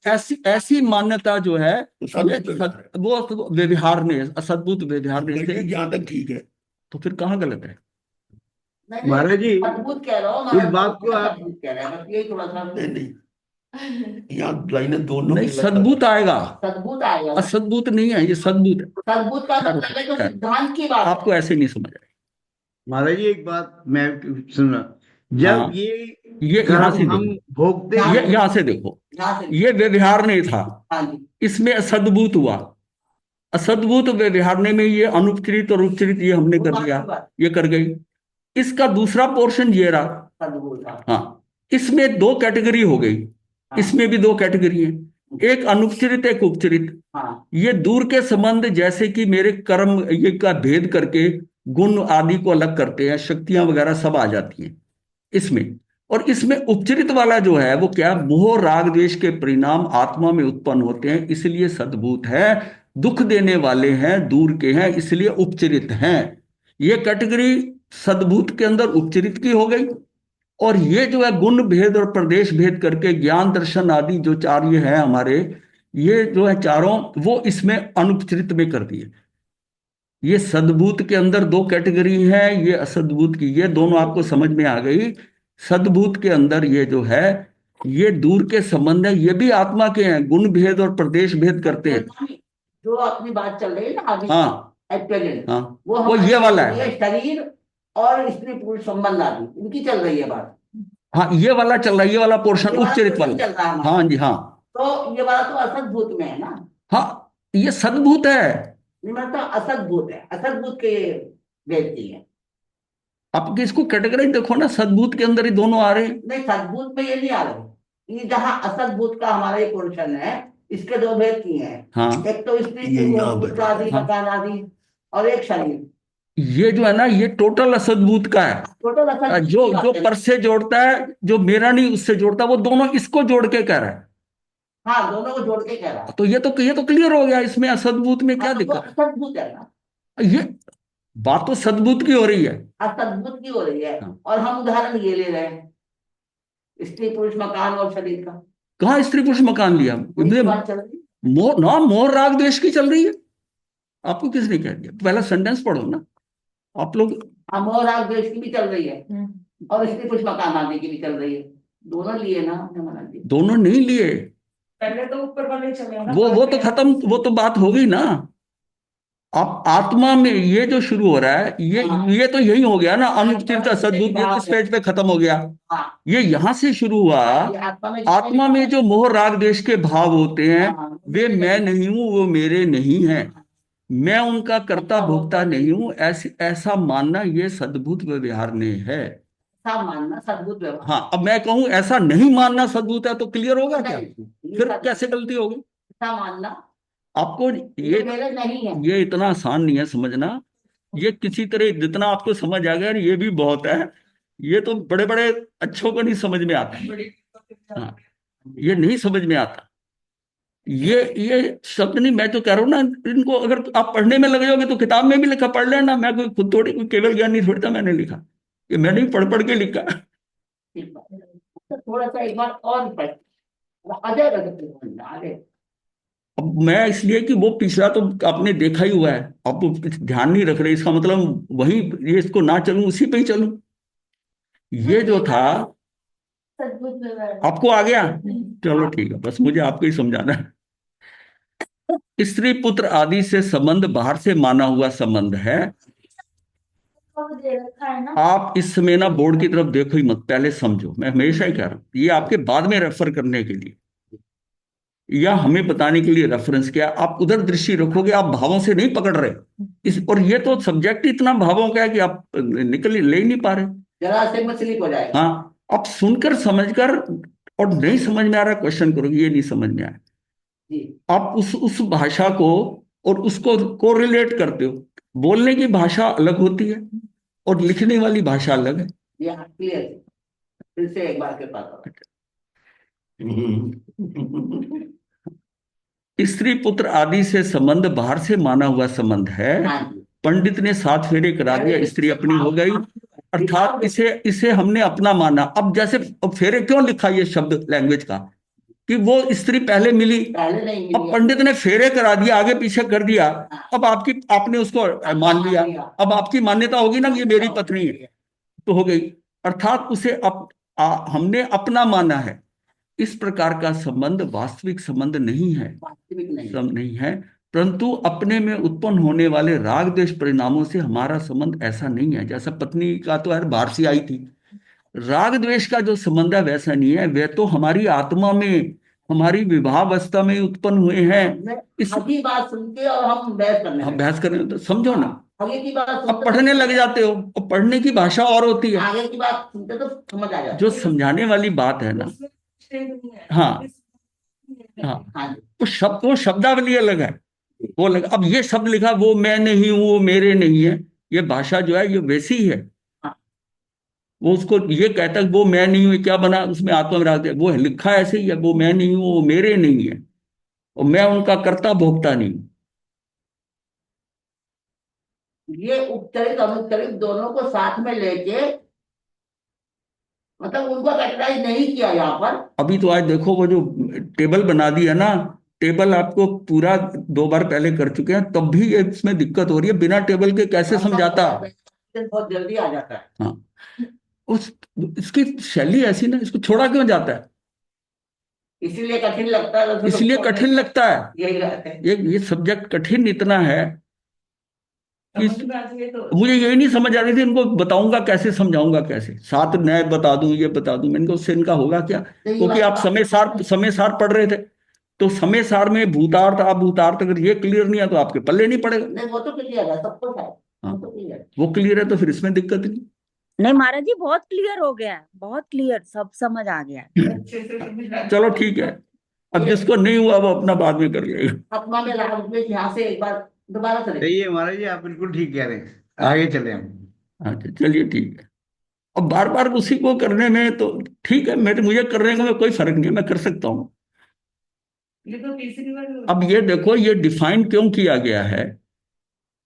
ऐसी ऐसी मान्यता जो है ये वो व्यवहार ने, असद्भुत व्यवहार ने से। यहाँ तक ठीक है। तो फिर कहाँ गलत है? महाराज जी, अद्भुत कह रहा हूँ, इस बात को आप अद्भुत कह रहे हैं, बस यही थोड़ा सा नहीं, यहाँ लाइनें दोनों नहीं, में सद्भुत आएगा, सद्भुत आएगा। असद्भुत नहीं है, ये सद्भुत है। सद्भुत का मतलब है जो सिद्धांत की बात आपको ऐसे नहीं समझ आएगा। महाराज जी, एक बात मैं सुना, जब हाँ, ये यहाँ से हम देखो, भोगते हाँ, ये हैं, यहाँ से देखो, यहाँ से ये व्यवहार नहीं था, हाँ जी, इसमें असद्भूत हुआ। असद्भूत व्यवहारने में ये अनुपचरित और उपचरित ये हमने वो कर बात दिया, की बात, ये कर गई। इसका दूसरा पोर्शन ये रहा। सद्भुत का। हाँ, इसमें दो कैटेगरी हो गई, हाँ, इसमें भी दो कैटेगरी है, एक अनुपचरित एक उपचरित। हाँ, ये दूर के संबंध, जैसे कि मेरे कर्म ये का भेद करके गुण आदि को अलग करते हैं, शक्तियां वगैरह सब आ जाती हैं इसमें। और इसमें उपचरित वाला जो है वो क्या, मोह राग द्वेष के परिणाम आत्मा में उत्पन्न होते हैं, इसलिए सद्भूत है। दुख देने वाले हैं, दूर के हैं, इसलिए उपचरित हैं। ये कैटेगरी सद्भूत के अंदर उपचरित की हो गई। और ये जो है गुण भेद और प्रदेश भेद करके ज्ञान दर्शन आदि जो चार ये है हमारे, ये जो है चारों, वो इसमें अनुपचरित में कर दिए। ये सद्भूत के अंदर दो कैटेगरी है, ये असद्भूत की, ये दोनों आपको समझ में आ गई। सद्भूत के अंदर ये जो है, ये दूर के संबंध है, ये भी आत्मा के हैं, गुण भेद और प्रदेश भेद करते हैं। जो अपनी बात चल रही है ना आगे, हाँ एट प्रेजेंट, हाँ, वो वो ये वाला है। शरीर और स्त्री पुरुष संबंध आदि इनकी चल रही है बात। हाँ, ये वाला चल रहा है, ये वाला पोर्शन उपचरित चल वाला। रहा है हमारा। हाँ जी हाँ। तो ये वाला तो असद्भूत में है ना। हाँ, ये सद्भूत है। नहीं, मतलब असद्भूत है, असद्भूत के भेद की है। आप इसको कैटेगरी देखो ना, सद्भूत के अंदर ही दोनों आ रहे हैं। नहीं, सद्भूत में ये नहीं आ रहे। ये जहाँ असद्भूत का हमारा ये पोर्शन है, इसके दो भेद किए हैं। हाँ, एक तो स्त्री ये यहाँ पुरुष पे। आदि, हाँ। मकान आदि, और एक शरीर। ये जो है ना, ये टोटल असद्भूत का है। टोटल असद्भूत जो की बात जो है। पर से जोड़ता है, जो मेरा नहीं उससे जोड़ता है, वो दोनों इसको जोड़ के कह रहा है। हाँ, दोनों को जोड़ के कह रहा है। तो ये तो क्लियर हो गया, इसमें असद्भूत में क्या हाँ, तो वो दिक्कत असद्भुत है ना। है? ये बात तो सद्भूत की हो रही है। असद्भुत की हो रही है। हाँ। और हम उदाहरण ये ले रहे हैं स्त्री पुरुष मकान और शरीर का। कहाँ स्त्री पुरुष मकान लिया? वही बात चल रही है। मोह राग द्वेष की चल रही है। आपको किसने कह दिया? पहला सेंटेंस पढ़ो ना आप लोग। हम और राग द्वेष की भी चल रही है, और स्त्री पुरुष मकान आदि की भी चल रही है। दोनों लिए ना हमने मना किया। दोनों नहीं लिए, पहले तो ऊपर वाले चले ना, वो तो खत्म, वो तो बात हो गई ना। आप आत्मा में ये जो शुरू हो रहा है, ये तो यही हो गया ना, अनुपचित सद्भुत, इस पेज पे खत्म हो गया। हाँ, ये यहां से शुरू हुआ। ये आत्मा में जो मोह राग द्वेष के भाव होते हैं, हाँ, वे मैं नहीं हूं, वो मेरे नहीं है, मैं उनका कर्ता भोक्ता नहीं हूं, ऐसा मानना ये सद्भुत व्यवहार ने है। ऐसा मानना सद्भुत व्यवहार। हाँ, अब मैं कहूं ऐसा नहीं मानना सद्भुत है, तो क्लियर होगा क्या? नहीं, ये फिर सद्भुत कैसे गलती होगी? ऐसा मानना आपको ये मेरे नहीं है। ये इतना आसान नहीं है समझना। ये किसी तरह जितना आपको समझ आ गया ये भी बहुत है। ये तो बड़े बड़े अच्छों को नहीं समझ में आता। हाँ, ये नहीं समझ में आता। ये शब्द नहीं, मैं तो कह रहा हूँ ना, इनको अगर आप पढ़ने में लगे होगे तो किताब में भी लिखा पढ़ लेना। मैं कोई खुद थोड़ी कोई केवल ज्ञानी थोड़ी था मैंने लिखा, ये मैंने भी पढ़ पढ़ के लिखा। ठीक बात है। तो थोड़ा सा एक बार और पढ़ आ जाएगा आगे। अब मैं इसलिए कि वो पिछला तो आपने देखा ही हुआ है, आप ध्यान नहीं रख रहे, इसका मतलब वही, ये इसको ना चलूं उसी पे ही चलूं। ये जो था सद्भुत व्यवहार। आपको आ गया, चलो ठीक है, बस मुझे आपको ही समझाना है। स्त्री पुत्र आदि से संबंध बाहर से माना हुआ संबंध है। दे रखा है ना। आप इस समय ना बोर्ड की तरफ देखो ही मत, पहले समझो। मैं हमेशा ही कह रहा हूं, ये आपके बाद में रेफर करने के लिए या हमें बताने के लिए रेफरेंस किया। आप उधर दृष्टि रखोगे, आप भावों से नहीं पकड़ रहे इस, और ये तो सब्जेक्ट इतना भावों का है कि आप निकल ले ही नहीं पा रहे। जरा से मछली हो जाएगा। हाँ, आप सुनकर समझकर, और नहीं समझ में आ रहा क्वेश्चन करोगे, ये नहीं समझ में आया, जी, आप उस भाषा को और उसको कोरिलेट करते हो। बोलने की भाषा अलग होती है और लिखने वाली भाषा अलग है। ये क्लियर। फिर से एक बार के पास आओ। स्त्री पुत्र आदि से संबंध बाहर से माना हुआ संबंध है। हाँ जी। पंडित ने 7 फेरे करा दिया, स्त्री अपनी हो गई, अर्थात इसे हमने अपना माना। अब जैसे अब फेरे क्यों लिखा ये शब्द लैंग्वेज का, कि वो स्त्री पहले मिली, पहले नहीं अब मिली। पंडित ने फेरे करा दिया, आगे पीछे कर दिया, अब आपने उसको मान लिया, अब आपकी मान्यता होगी ना कि ये मेरी पत्नी है, तो हो गई। अर्थात उसे हमने अपना माना है। इस प्रकार का संबंध वास्तविक संबंध नहीं है, वास्तविक नहीं। नहीं है, परंतु अपने में उत्पन्न होने वाले राग द्वेष परिणामों से हमारा संबंध ऐसा नहीं है। जैसा पत्नी का तो यार बाहर से आई थी, राग द्वेष का जो संबंध है वैसा नहीं है, वे तो हमारी आत्मा में, हमारी विवाहावस्था में उत्पन्न हुए हैं। इस आधी बात सुन के और हम बहस करने हम लगे। बहस करें तो समझो ना, आगे की बात अब सुनते पढ़ने लग जाते हो, और पढ़ने की भाषा और होती है। आगे की बात सुनते तो समझ आ जाता। जो समझाने वाली बात है ना, हाँ हाँ, हाँ जी। वो शब्दावली अलग है, वो अलग। अब ये शब्द लिखा, वो मैं नहीं हूं, वो मेरे नहीं है, ये भाषा जो है ये वैसी ही है। वो उसको ये कहता है कि वो मैं नहीं हूं, ये क्या बना, उसमें आत्मा विराग दे, वो लिखा ऐसे ही है, वो मैं नहीं हूं, वो मेरे नहीं है, और मैं उनका कर्ता भोगता नहीं हूं। ये उपचरित अनुचरित दोनों को साथ में लेके, मतलब उनको कैटेगराइज नहीं किया यहाँ पर। अभी तो आज देखो वो जो टेबल बना दी है ना, टेबल आपको पूरा 2 बार पहले कर चुके हैं, तब भी ये इसमें दिक्कत हो रही है, बिना टेबल के कैसे समझाता। बहुत जल्दी आ जाता है। हाँ, उस इसकी शैली ऐसी ना, इसको छोड़ा क्यों जाता है, इसीलिए कठिन लगता है, वैसे तो इसलिए कठिन लगता है। यही बात है। ये सब्जेक्ट कठिन इतना है कि समझ में आती है तो मुझे यही नहीं समझ आ रही थी, इनको बताऊंगा कैसे, समझाऊंगा कैसे, 7 न्याय बता दूं, ये बता दूं, मैंने कहा उससे इनका होगा क्या, नहीं, क्योंकि आप समय सार पढ़ रहे थे, तो समय सार में भूतार्थ अभूतार्थ अगर ये क्लियर नहीं है तो आपके पल्ले नहीं पड़ेगा। नहीं, वो तो क्लियर है, सब कुछ है, हाँ, वो तो क्लियर है। वो क्लियर है तो फिर इसमें दिक्कत नहीं। नहीं महाराज जी, बहुत क्लियर हो गया है, बहुत क्लियर, सब समझ आ गया है। अच्छे से समझ आ चलो ठीक है, अब जिसको नहीं हुआ वो अपना बाद में कर लेगा। आत्मा में राग द्वेष यहाँ से एक बार दोबारा से सही है महाराज जी, आप बिल्कुल ठीक कह रहे हैं, आगे चले हम। अच्छा चलिए ठीक है। अब बार बार उसी को करने में तो ठीक है, मुझे करने का कोई फर्क नहीं है, मैं कर सकता हूँ। ये तो तीसरी बार अब ये देखो, ये डिफाइन क्यों किया गया है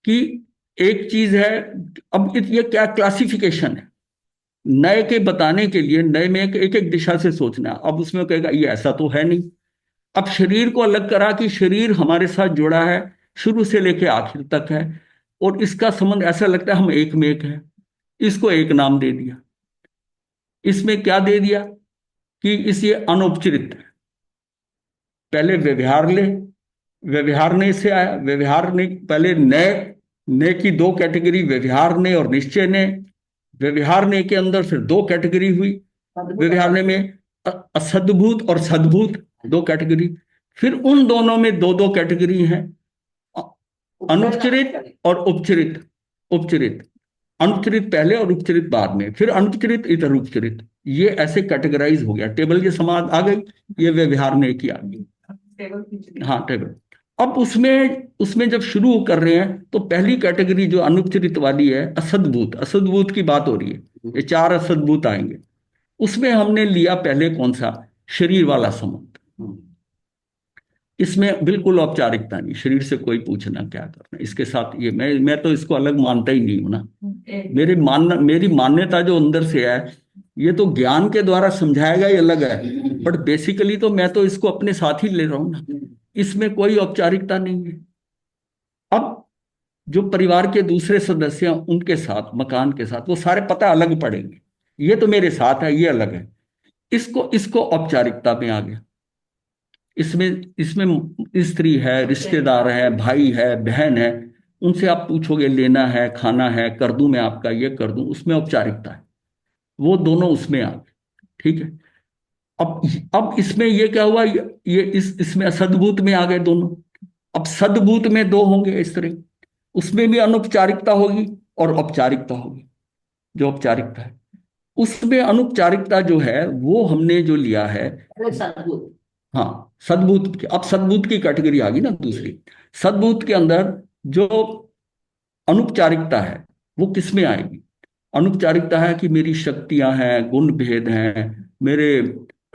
कि एक चीज है, अब ये क्या क्लासिफिकेशन है, नए के बताने के लिए नए में एक एक दिशा से सोचना, अब उसमें कहेगा ये ऐसा तो है नहीं। अब शरीर को अलग करा कि शरीर हमारे साथ जुड़ा है, शुरू से लेके आखिर तक है, और इसका संबंध ऐसा लगता है हम एक में एक है, इसको एक नाम दे दिया। इसमें क्या दे दिया कि इस ये अनौपचारिक है। पहले व्यवहार ले, व्यवहारने से आया, व्यवहारने पहले नए, नए की 2 कैटेगरी, व्यवहारने और निश्चय ने। व्यवहारने के अंदर फिर 2 कैटेगरी हुई, व्यवहारने में असद्भूत और सद्भूत 2 कैटेगरी, फिर उन दोनों में 2 कैटेगरी हैं, अनुपचरित और उपचरित। उपचरित, अनुपचरित पहले और उपचरित बाद में, फिर अनुपचरित इधर उपचरित, ये ऐसे कैटेगराइज हो गया, टेबल के समान आ गई, ये व्यवहारने की आ गई। टेबल खींच ली। हाँ टेबल। अब उसमें उसमें जब शुरू कर रहे हैं तो पहली कैटेगरी जो अनुपचरित वाली है, असद्भूत, असद्भूत की बात हो रही है, ये 4 असद्भूत आएंगे। उसमें हमने लिया पहले कौन सा, शरीर वाला संबंध। इसमें बिल्कुल औपचारिकता नहीं, शरीर से कोई पूछना क्या करना, इसके साथ ये मैं तो इसको अलग मानता ही नहीं हूं ना। मेरी मान्यता जो अंदर से है, ये तो ज्ञान के द्वारा समझाएगा ये अलग है, बट बेसिकली तो मैं तो इसको अपने साथ ही ले रहा हूं ना, इसमें कोई औपचारिकता नहीं है। अब जो परिवार के दूसरे सदस्य हैं उनके साथ, मकान के साथ, वो सारे पता अलग पड़ेंगे, ये तो मेरे साथ है, ये अलग है, इसको इसको औपचारिकता में आ गया। इसमें इसमें स्त्री है, रिश्तेदार है, भाई है, बहन है, उनसे आप पूछोगे लेना है, खाना है, कर दूं मैं आपका, ये कर दूं, उसमें औपचारिकता है, वो दोनों उसमें आ गए। ठीक है। अब इसमें ये क्या हुआ, ये इसमें असद्भूत में आ गए दोनों। अब सद्भूत में 2 होंगे इस तरह, उसमें भी अनौपचारिकता होगी और औपचारिकता होगी। जो औपचारिकता है उसमें, अनौपचारिकता जो है वो हमने जो लिया है, पहले सद्भुत। हाँ सद्भूत अब सद्भूत की कैटेगरी आ गई ना दूसरी। सद्भूत के अंदर जो अनुपचारिकता है वो किस में आएगी, अनुपचारिकता है कि मेरी शक्तियां हैं, गुण भेद हैं, मेरे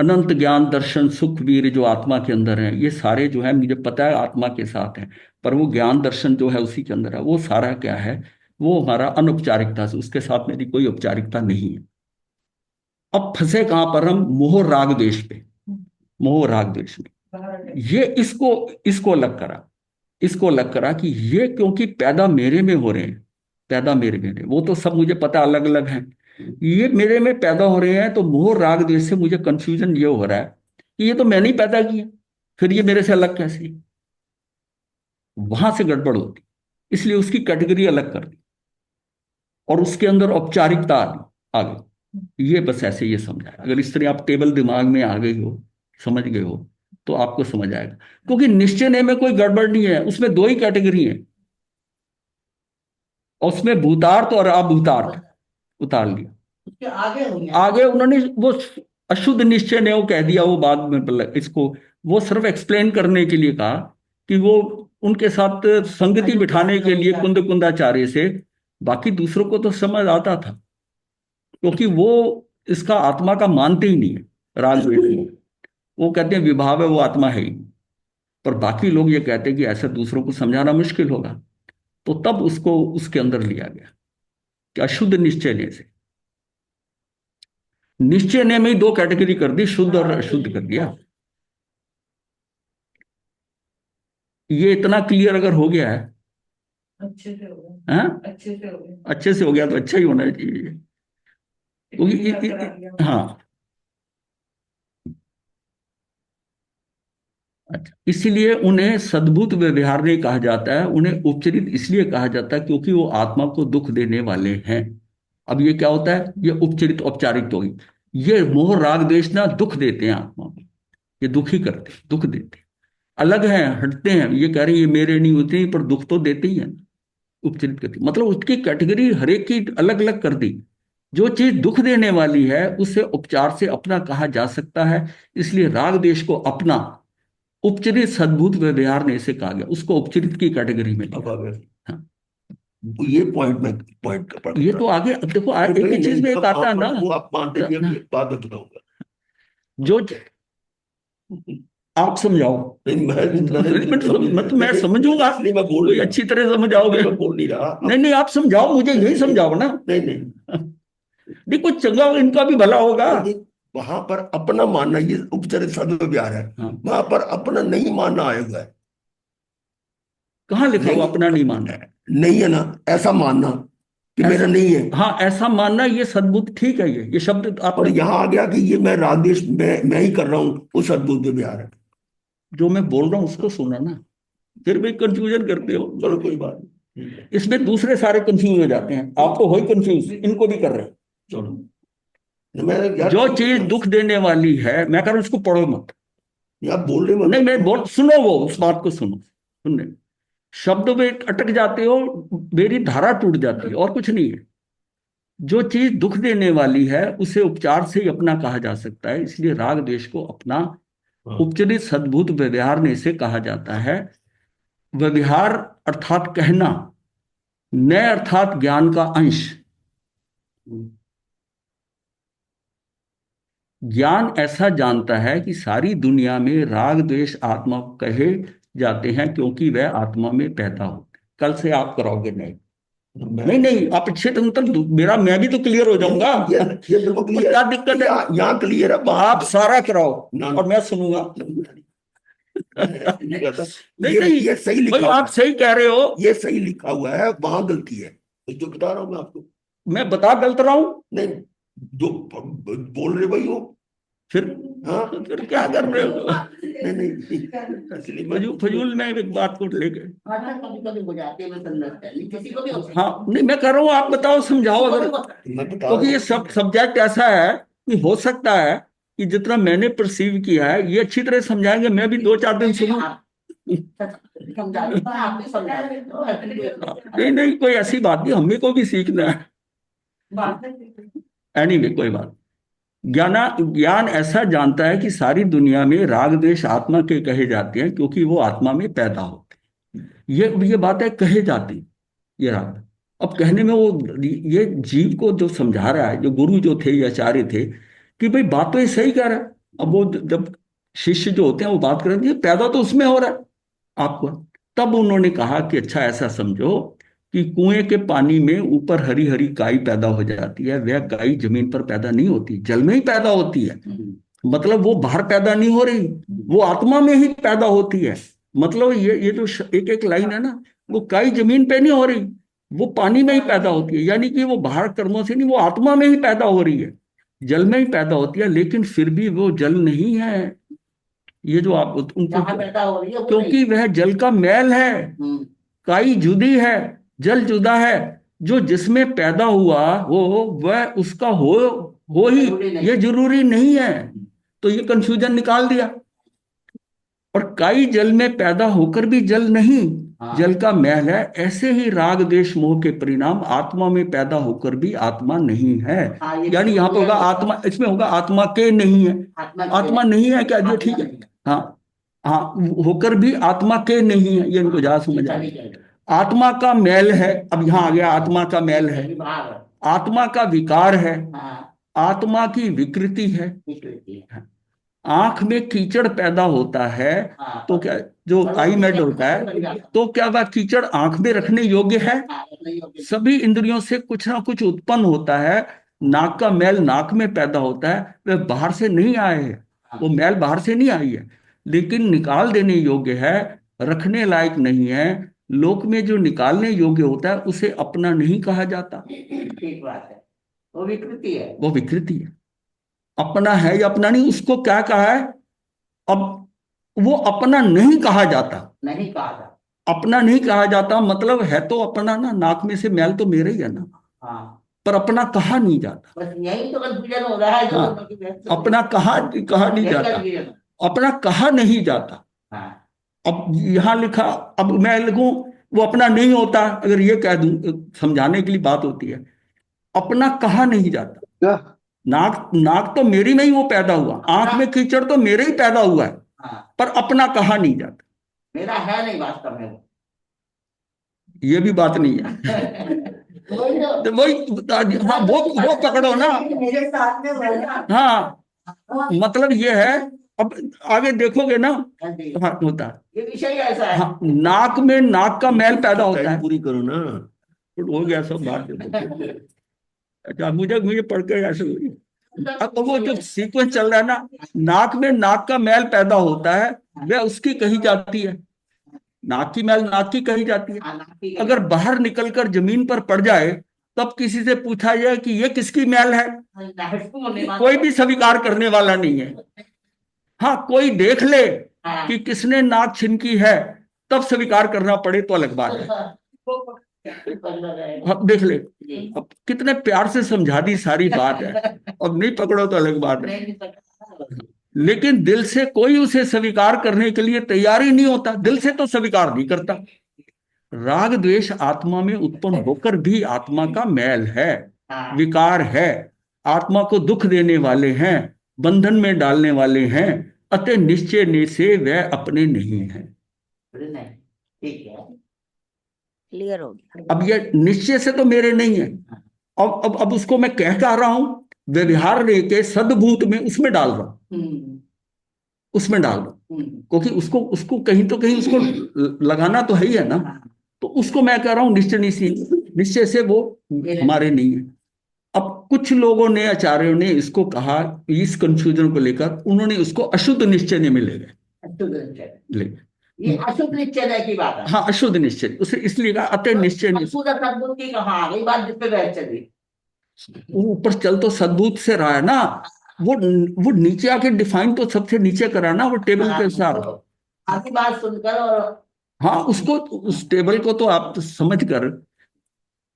अनंत ज्ञान दर्शन सुख वीर जो आत्मा के अंदर है, ये सारे जो है मुझे पता है आत्मा के साथ है, पर वो ज्ञान दर्शन जो है उसी के अंदर है, वो सारा क्या है, वो हमारा अनौपचारिकता से, उसके साथ मेरी कोई औपचारिकता नहीं है। अब फंसे कहां पर हम, मोह राग देश पे, मोह राग देश में। ये इसको इसको अलग करा, इसको अलग करा कि ये क्योंकि पैदा मेरे में हो रहे हैं, पैदा मेरे में रहे, वो तो सब मुझे पता अलग अलग है, ये मेरे में पैदा हो रहे हैं, तो मोह राग देश से मुझे कंफ्यूजन ये हो रहा है कि ये तो मैंने ही पैदा किया, फिर ये मेरे से अलग कैसे, वहां से गड़बड़ होती, इसलिए उसकी कैटेगरी अलग कर दी और उसके अंदर औपचारिकता आ गई। ये बस ऐसे ये समझाया, अगर इस तरह आप टेबल दिमाग में आ गई हो, समझ गए हो, तो आपको समझ आएगा, क्योंकि निश्चय में कोई गड़बड़ नहीं है, उसमें 2 ही कैटेगरी है, और उसमें भूतार्थ और अभूतार्थ उतार लिया। उसके आगे हो गया। आगे उन्होंने वो अशुद्ध निश्चय ने वो कह दिया, वो बाद में इसको वो सिर्फ एक्सप्लेन करने के लिए कहा कि वो उनके साथ संगति बिठाने के लिए कुंद कुंदाचार्य से, बाकी दूसरों को तो समझ आता था। क्योंकि वो इसका आत्मा का मानते ही नहीं है राग द्वेष को। वो कहते हैं विभाव है, वो आत्मा है ही नहीं। पर बाकी लोग ये कहते हैं कि ऐसा दूसरों को समझाना मुश्किल होगा, तो तब उसको उसके अंदर लिया गया कि अशुद्ध निश्चय ने से। निश्चय ने में ही दो कैटेगरी कर दी, शुद्ध और अशुद्ध कर दिया। ये इतना क्लियर अगर हो गया है, अच्छे से हो गया, हाँ अच्छे से हो गया। अच्छे से हो गया तो अच्छा ही होना चाहिए। क्योंकि हाँ, अच्छा, इसीलिए उन्हें सद्भुत व्यवहार नहीं कहा जाता है, उन्हें उपचरित इसलिए कहा जाता है क्योंकि वो आत्मा को दुख देने वाले हैं। अब ये क्या होता है, ये उपचरित औपचारिक होगी। ये मोह राग द्वेष ना दुख देते हैं आत्मा को, ये दुखी करते हैं, दुख देते हैं, अलग है, हटते हैं। ये कह रहे हैं ये मेरे नहीं होते हैं, पर दुख तो देते ही हैं। उपचरित करती मतलब उसकी कैटेगरी हरेक की अलग अलग कर दी। जो चीज दुख देने वाली है उसे उपचार से अपना कहा जा सकता है, इसलिए राग देश को अपना उपचरित सद्भुत व्यवहार ने इसे कहा गया, उसको उपचरित की कैटेगरी में अब लिया। अगर हाँ, ये पॉइंट में पॉइंट का ये तो आगे अब देखो एक ही चीज में एक आता है ना, वो आप मानते हैं कि एक बात बताऊंगा। जो आप समझाओ, नहीं मैं समझूंगा, नहीं, मैं बोल कोई नहीं अच्छी तरह समझाओगे। मैं बोल नहीं रहा। नहीं नहीं, आप समझाओ, मुझे यही समझाओ ना। नहीं नहीं, देखो चंगा इनका भी भला होगा। वहां पर अपना मानना ये उपचरित सद्व्यवहार है, हाँ। वहां पर अपना नहीं मानना आएगा है। कहाँ लिखा हुआ नहीं, अपना नहीं मानना? नहीं है ना, ऐसा मानना कि मेरा नहीं है। हाँ, ऐसा मानना ये सद्बुद्ध ठीक है, ये शब्द आप और यहाँ आ गया कि ये मैं रागदेश मैं ही कर रहा हूँ, वो सद्बुद्ध व्यवहार है। जो मैं बोल रहा हूँ उसको सुना ना, फिर भी कंफ्यूजन करते हो। चलो कोई बात नहीं, इसमें दूसरे सारे कंफ्यूज हो जाते हैं, आप तो हो ही कंफ्यूज, इनको भी कर रहे हैं। चलो मैं यार, जो चीज दुख देने वाली है, मैं कह रहा हूं उसको पढ़ो मत। आप बोल रहे नहीं, मैं बोल, सुनो, वो उस बात को सुनो, सुनने शब्द में अटक जाते हो, मेरी धारा टूट जाती है, और कुछ नहीं है। जो चीज दुख देने वाली है उसे उपचार से ही अपना कहा जा सकता है, इसलिए राग द्वेष को अपना उपचरित सद्भुत व्यवहार ने इसे कहा जाता है। व्यवहार अर्थात कहना, नय अर्थात ज्ञान का अंश। ज्ञान ऐसा जानता है कि सारी दुनिया में राग द्वेष आत्मा को कहे जाते हैं क्योंकि वह आत्मा में पैदा होते हैं। कल से आप कराओगे? नहीं नहीं नहीं, आप अच्छे मतलब मेरा, मैं भी तो क्लियर हो जाऊंगा। ये बिल्कुल क्लियर, क्या दिक्कत है? यहाँ क्लियर है। आप सारा कराओ ना, और मैं सुनूंगा। नहीं, ये सही लिखा, आप सही कह रहे हो, ये सही लिखा हुआ है, वहां गलती है, जो बता रहा हूं मैं आपको। मैं बता गलत रहा हूं? नहीं, जो बोल रहे भाई हो, फिर हाँ, फिर क्या कर रहे हो? नहीं, फजूल में एक बात को लेके, कभी हो जाती है, मैं समझता है, किसी को भी हो सकता है। हाँ नहीं, मैं कर रहा हूँ, आप बताओ, समझाओ अगर, मैं बता क्योंकि ये सब सब्जेक्ट ऐसा है कि हो सकता है कि जितना मैंने परसीव किया है ये अच्छी तरह समझाएंगे, मैं भी 2-4 दिन सुनूं। समझा दूंगा, आप भी समझा देते नहीं नहीं, कोई ऐसी बात नहीं, हमें को भी सीखना है। एनीवे कोई बात। ज्ञान ऐसा जानता है कि सारी दुनिया में राग द्वेष आत्मा के कहे जाते हैं क्योंकि वो आत्मा में पैदा होते हैं। ये बात है, कहे जाते हैं ये राग। अब कहने में वो ये जीव को जो समझा रहा है, जो गुरु जो थे या आचार्य थे, कि भाई बात तो ये सही कह रहा है। अब वो जब शिष्य जो होते हैं वो बात कर रहे हैं, पैदा तो उसमें हो रहा है आपको। तब उन्होंने कहा कि अच्छा ऐसा समझो कि कुएं के पानी में ऊपर हरी हरी काई पैदा हो जाती है, वह काई जमीन पर पैदा नहीं होती, जल में ही पैदा होती है। मतलब वो बाहर पैदा नहीं हो रही, वो आत्मा में ही पैदा होती है। मतलब ये जो एक एक लाइन है ना, वो काई जमीन पे नहीं हो रही, वो पानी में ही पैदा होती है। यानी कि वो बाहर कर्मों से नहीं, वो आत्मा में ही पैदा हो रही है, जल में ही पैदा होती है। लेकिन फिर भी वो जल नहीं है, ये जो आप उनको, पैदा हो रही है क्योंकि वह जल का मैल है। काई जुदी है, जल जुदा है। जो जिसमें पैदा हुआ हो वह उसका हो ही, ये जरूरी नहीं है। तो ये कंफ्यूजन निकाल दिया। और काई जल में पैदा होकर भी जल नहीं, जल का मैल है। ऐसे ही राग द्वेष मोह के परिणाम आत्मा में पैदा होकर भी आत्मा नहीं है। यानी यहाँ पे होगा आत्मा, इसमें होगा आत्मा के नहीं है, आत्मा नहीं है क्या? ये ठीक है, हाँ हाँ, होकर भी आत्मा के नहीं है, ये इनको ज्यादा समझ आएगा। आत्मा का मैल है, अब यहां आ गया आत्मा का मैल है, आत्मा का विकार है, हाँ, आत्मा की विकृति है। विकृति है। आंख में कीचड़ पैदा होता है हाँ, तो क्या, जो और आई वो मेड कीचड़ होता बन है, जाता तो क्या वह कीचड़ आंख में रखने योग्य है? हाँ, नहीं होगी। सभी इंद्रियों से कुछ ना कुछ उत्पन्न होता है। नाक का मैल नाक में पैदा होता है, वह बाहर से नहीं आए है, वो मैल बाहर से नहीं आई है, लेकिन निकाल देने योग्य है, रखने लायक नहीं है। लोक में जो निकालने योग्य होता है उसे अपना नहीं कहा जाता, ठीक बात है, वो विकृति है। वो विकृति है। अपना है या अपना नहीं, उसको क्या कहा है? अब वो अपना नहीं कहा जाता। नहीं कहा था। अपना नहीं कहा जाता मतलब है तो अपना ना, नाक में से मैल तो मेरे ही है ना, हाँ, पर अपना कहा नहीं जाता। बस यही तो कंफ्यूजन हो रहा है जो हाँ, लोगों की बहस चल अपना रही कहा कहा नहीं है। यही जाता, confusion है। अपना कहा नहीं जाता। हाँ, अब यहां लिखा, अब मैं लिखूं वो अपना नहीं होता, अगर ये कह दूं, समझाने के लिए बात होती है, अपना कहा नहीं जाता। नाक नाक तो मेरी में ही वो पैदा हुआ, आंख में कीचड़ तो मेरे ही पैदा हुआ है, हाँ, पर अपना कहा नहीं जाता। मेरा है नहीं वास्तव में वो। ये भी बात नहीं है। वही तो। तो वही बता दिया। हाँ, वो पकड़ो ना। मेरे साथ में वही। हाँ, मतलब ये है, अब आगे देखोगे ना। हाँ जी, हाँ, होता है। ये विषय ऐसा है। हाँ, नाक में नाक का मैल पैदा होता टाइम है। पूरी करो ना। हो गया सब बात। अच्छा, मुझे मुझे पढ़ के ऐसे हुई। अब वो जो सीक्वेंस चल रहा है ना, नाक में नाक का मैल पैदा होता है, वह उसकी कही जाती है। नाक की मैल नाक की कही जाती है। हाँ, नाकी अगर बाहर निकलकर जमीन पर पड़ जाए, तब किसी से पूछा जाए कि ये किसकी मैल है, कोई भी स्वीकार करने वाला नहीं है। हाँ, कोई देख ले हाँ। कि किसने नाक छिनकी है, तब स्वीकार करना पड़े तो अलग बात है। अब देख ले, अब कितने प्यार से समझा दी सारी बात है, अब नहीं पकड़ो तो अलग बात है। लेकिन दिल से कोई उसे स्वीकार करने के लिए तैयार ही नहीं होता, दिल से तो स्वीकार नहीं करता। राग द्वेष आत्मा में उत्पन्न होकर भी आत्मा का मैल है, विकार है, आत्मा को दुख देने वाले हैं, बंधन में डालने वाले हैं, अतः निश्चय से वह अपने नहीं है। ठीक है, क्लियर हो गया। अब ये निश्चय से तो मेरे नहीं है। अब उसको मैं कह रहा हूं, व्यवहार लेके सद्भूत में उसमें डाल रहा हूं, उसमें डाल रहा हूं, क्योंकि उसको उसको कहीं तो कहीं उसको लगाना तो है ही है ना। तो उसको मैं कह रहा हूं निश्चय से वो हमारे नहीं है। अब कुछ लोगों ने, आचार्यों ने इसको कहा, इस कंफ्यूजन को लेकर उन्होंने उसको अशुद्ध निश्चय में ले गए। ये अशुद्ध निश्चय की बात है। हाँ, अशुद्ध निश्चय, उसे इसलिए कहा अतः निश्चय नहीं। अशुद्ध सद्बुद्ध की कहाँ आ गई बात जिसपे बहस चली? वो ऊपर चल तो सद्भूत से रहा है ना, वो नीचे आके डिफाइन तो सबसे नीचे करा ना, वो टेबल के हिसाब। आधी बात सुनकर और हाँ, उसको, उस टेबल को तो आप समझ कर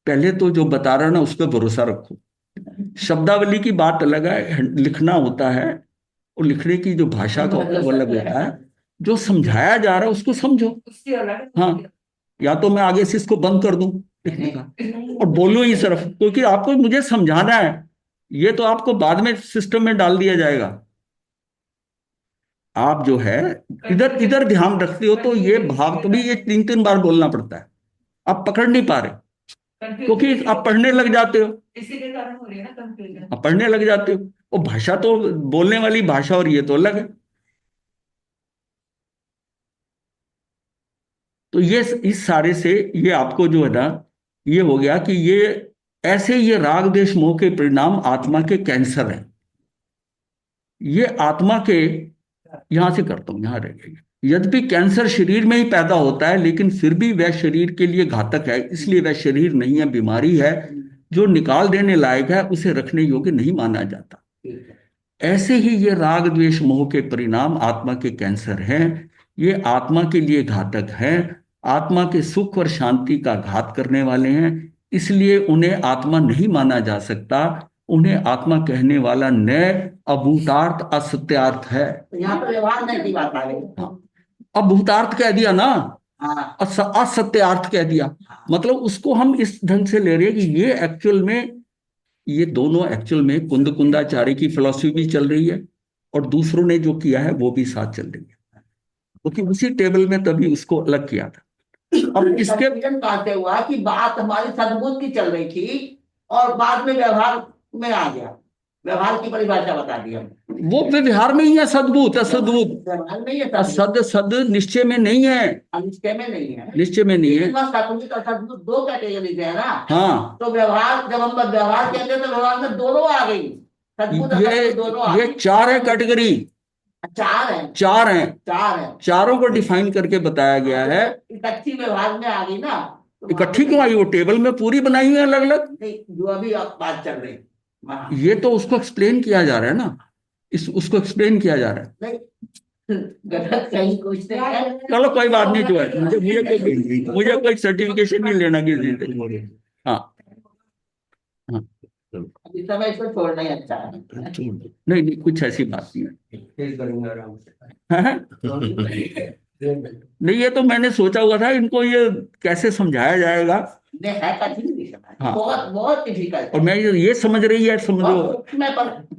पहले तो जो बता रहा ना उस पर भरोसा रखो। शब्दावली की बात अलग है, लिखना होता है, और लिखने की जो भाषा का वो अलग होता है। जो समझाया जा रहा है उसको समझो। हाँ, या तो मैं आगे से इसको बंद कर दूं लिखने का और बोलूं ही सिर्फ, क्योंकि आपको मुझे समझाना है, ये तो आपको बाद में सिस्टम में डाल दिया जाएगा। आप जो है इधर इधर ध्यान रखते हो तो ये भाव तो भी ये 3-3 बार बोलना पड़ता है, आप पकड़ नहीं पा रहे, क्योंकि आप पढ़ने लग जाते हो। इसी के कारण हो रही है ना कंफ्यूजन। आप पढ़ने लग जाते हो, वो भाषा तो बोलने वाली भाषा और ये तो अलग है। तो ये इस सारे से ये आपको जो है ना, ये हो गया कि ये ऐसे ये राग देश मोह के परिणाम आत्मा के कैंसर है। ये आत्मा के, यहां से करता हूं, यहां रहेगा। यद्यपि कैंसर शरीर में ही पैदा होता है, लेकिन फिर भी वह शरीर के लिए घातक है, इसलिए वह शरीर नहीं है, बीमारी है, जो निकाल देने लायक है, उसे रखने योग्य नहीं माना जाता। ऐसे ही ये राग द्वेष मोह के परिणाम आत्मा के कैंसर हैं। ये आत्मा के लिए घातक हैं, आत्मा के सुख और शांति का घात करने वाले हैं, इसलिए उन्हें आत्मा नहीं माना जा सकता। उन्हें आत्मा कहने वाला न अभूतार्थ असत्यार्थ है। तो यहाँ पर व्यवहार नहीं की बात आ गई। हाँ, अभूतार्थ कह दिया ना, हाँ, असत्यार्थ कह दिया, मतलब उसको हम इस ढंग से ले रहे हैं कि ये एक्चुअल में, ये दोनों एक्चुअल में कुंद कुंदाचार्य की फिलॉसफी भी चल रही है, और दूसरों ने जो किया है वो भी साथ चल रही है, क्योंकि उसी टेबल में तभी उसको अलग किया था। अब इसके कंफ्यूजन कहते हुआ कि बात हमारी सद्बुद्ध की चल रही थी और बाद में व्यवहार में आ गया, व्यवहार की परिभाषा बता दी हमने। वो व्यवहार में ही है, सद्भूत है, सद्भूत। व्यवहार में ही है, सद सद निश्चय में नहीं है, निश्चय में नहीं है, निश्चय में नहीं है। सद्भूत और सद्भूत दो कैटेगरी है ना। हाँ, तो व्यवहार, जब हम व्यवहार कहते हैं तो व्यवहार में दोनों आ गई, सद्भूत और ये सद्भूत दोनों आ ये गई। 4 है कैटेगरी, चार है, 4 हैं, चार है, चारों को डिफाइन करके बताया गया है। इकट्ठी व्यवहार में आ गई ना। तो इकट्ठी क्यों आई? वो टेबल में पूरी बनाई हुई है अलग अलग। नहीं, जो अभी आप बात चल रही वहाँ। ये तो उसको एक्सप्लेन किया जा रहा है ना, उसको एक्सप्लेन किया जा रहा है। नहीं, गलत कहीं कुछ नहीं है। चलो कोई बात नहीं, जो है मुझे कोई सर्टिफिकेशन नहीं लेना किसी से। हाँ हाँ, इस समय इसको छोड़ना ही अच्छा है। नहीं नहीं, कुछ ऐसी बात नहीं है। नहीं, ये तो मैंने सोचा हुआ था, इनको ये कैसे समझाया जाएगा। नहीं, है कठिन विषय, हाँ। बहुत बहुत डिफिकल्ट और मैं ये समझ रही है, समझो।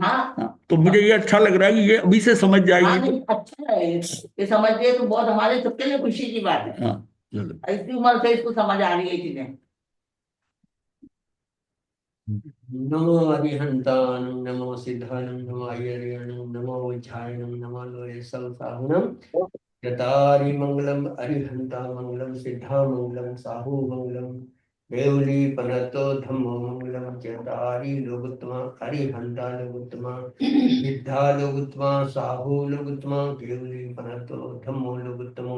हाँ, हाँ, तो मुझे ये अच्छा लग रहा है कि ये अभी से समझ हाँ, जाएगी। नहीं, अच्छा है ये समझिए तो बहुत हमारे सबके लिए खुशी की बात है। हाँ, इतनी उम्र से इसको समझ आ रही है चीजें। नमो अरिहंतानं नमो सिद्धानं नमो आयर्यनं नमो उज्जायनं नमो लोये सौसाहुनं यतारि मंगलम अरिहंता मंगलम सिद्धा मंगलम साहु मंगलम देवली पनतो धम्मो मंगलम यतारि लोकोत्तमा अरिहंता लोकोत्तमा सिद्धा लोकोत्तमा साहु लोकोत्तमा देवली पनतो धम्मो लोकोत्तमो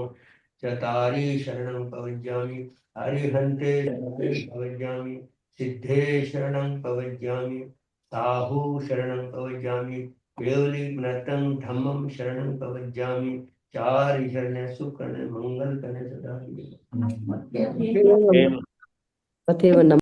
चतारि शरणं पवज्यामि अरिहंते शरणं पवज्यामि सिद्धे शरणं पवज्यामि साहु शरणं पवज्यामि केवली प्रणतं धम्मं शरणं पवज्यामि चार शरण सुख करने मंगल करने सदा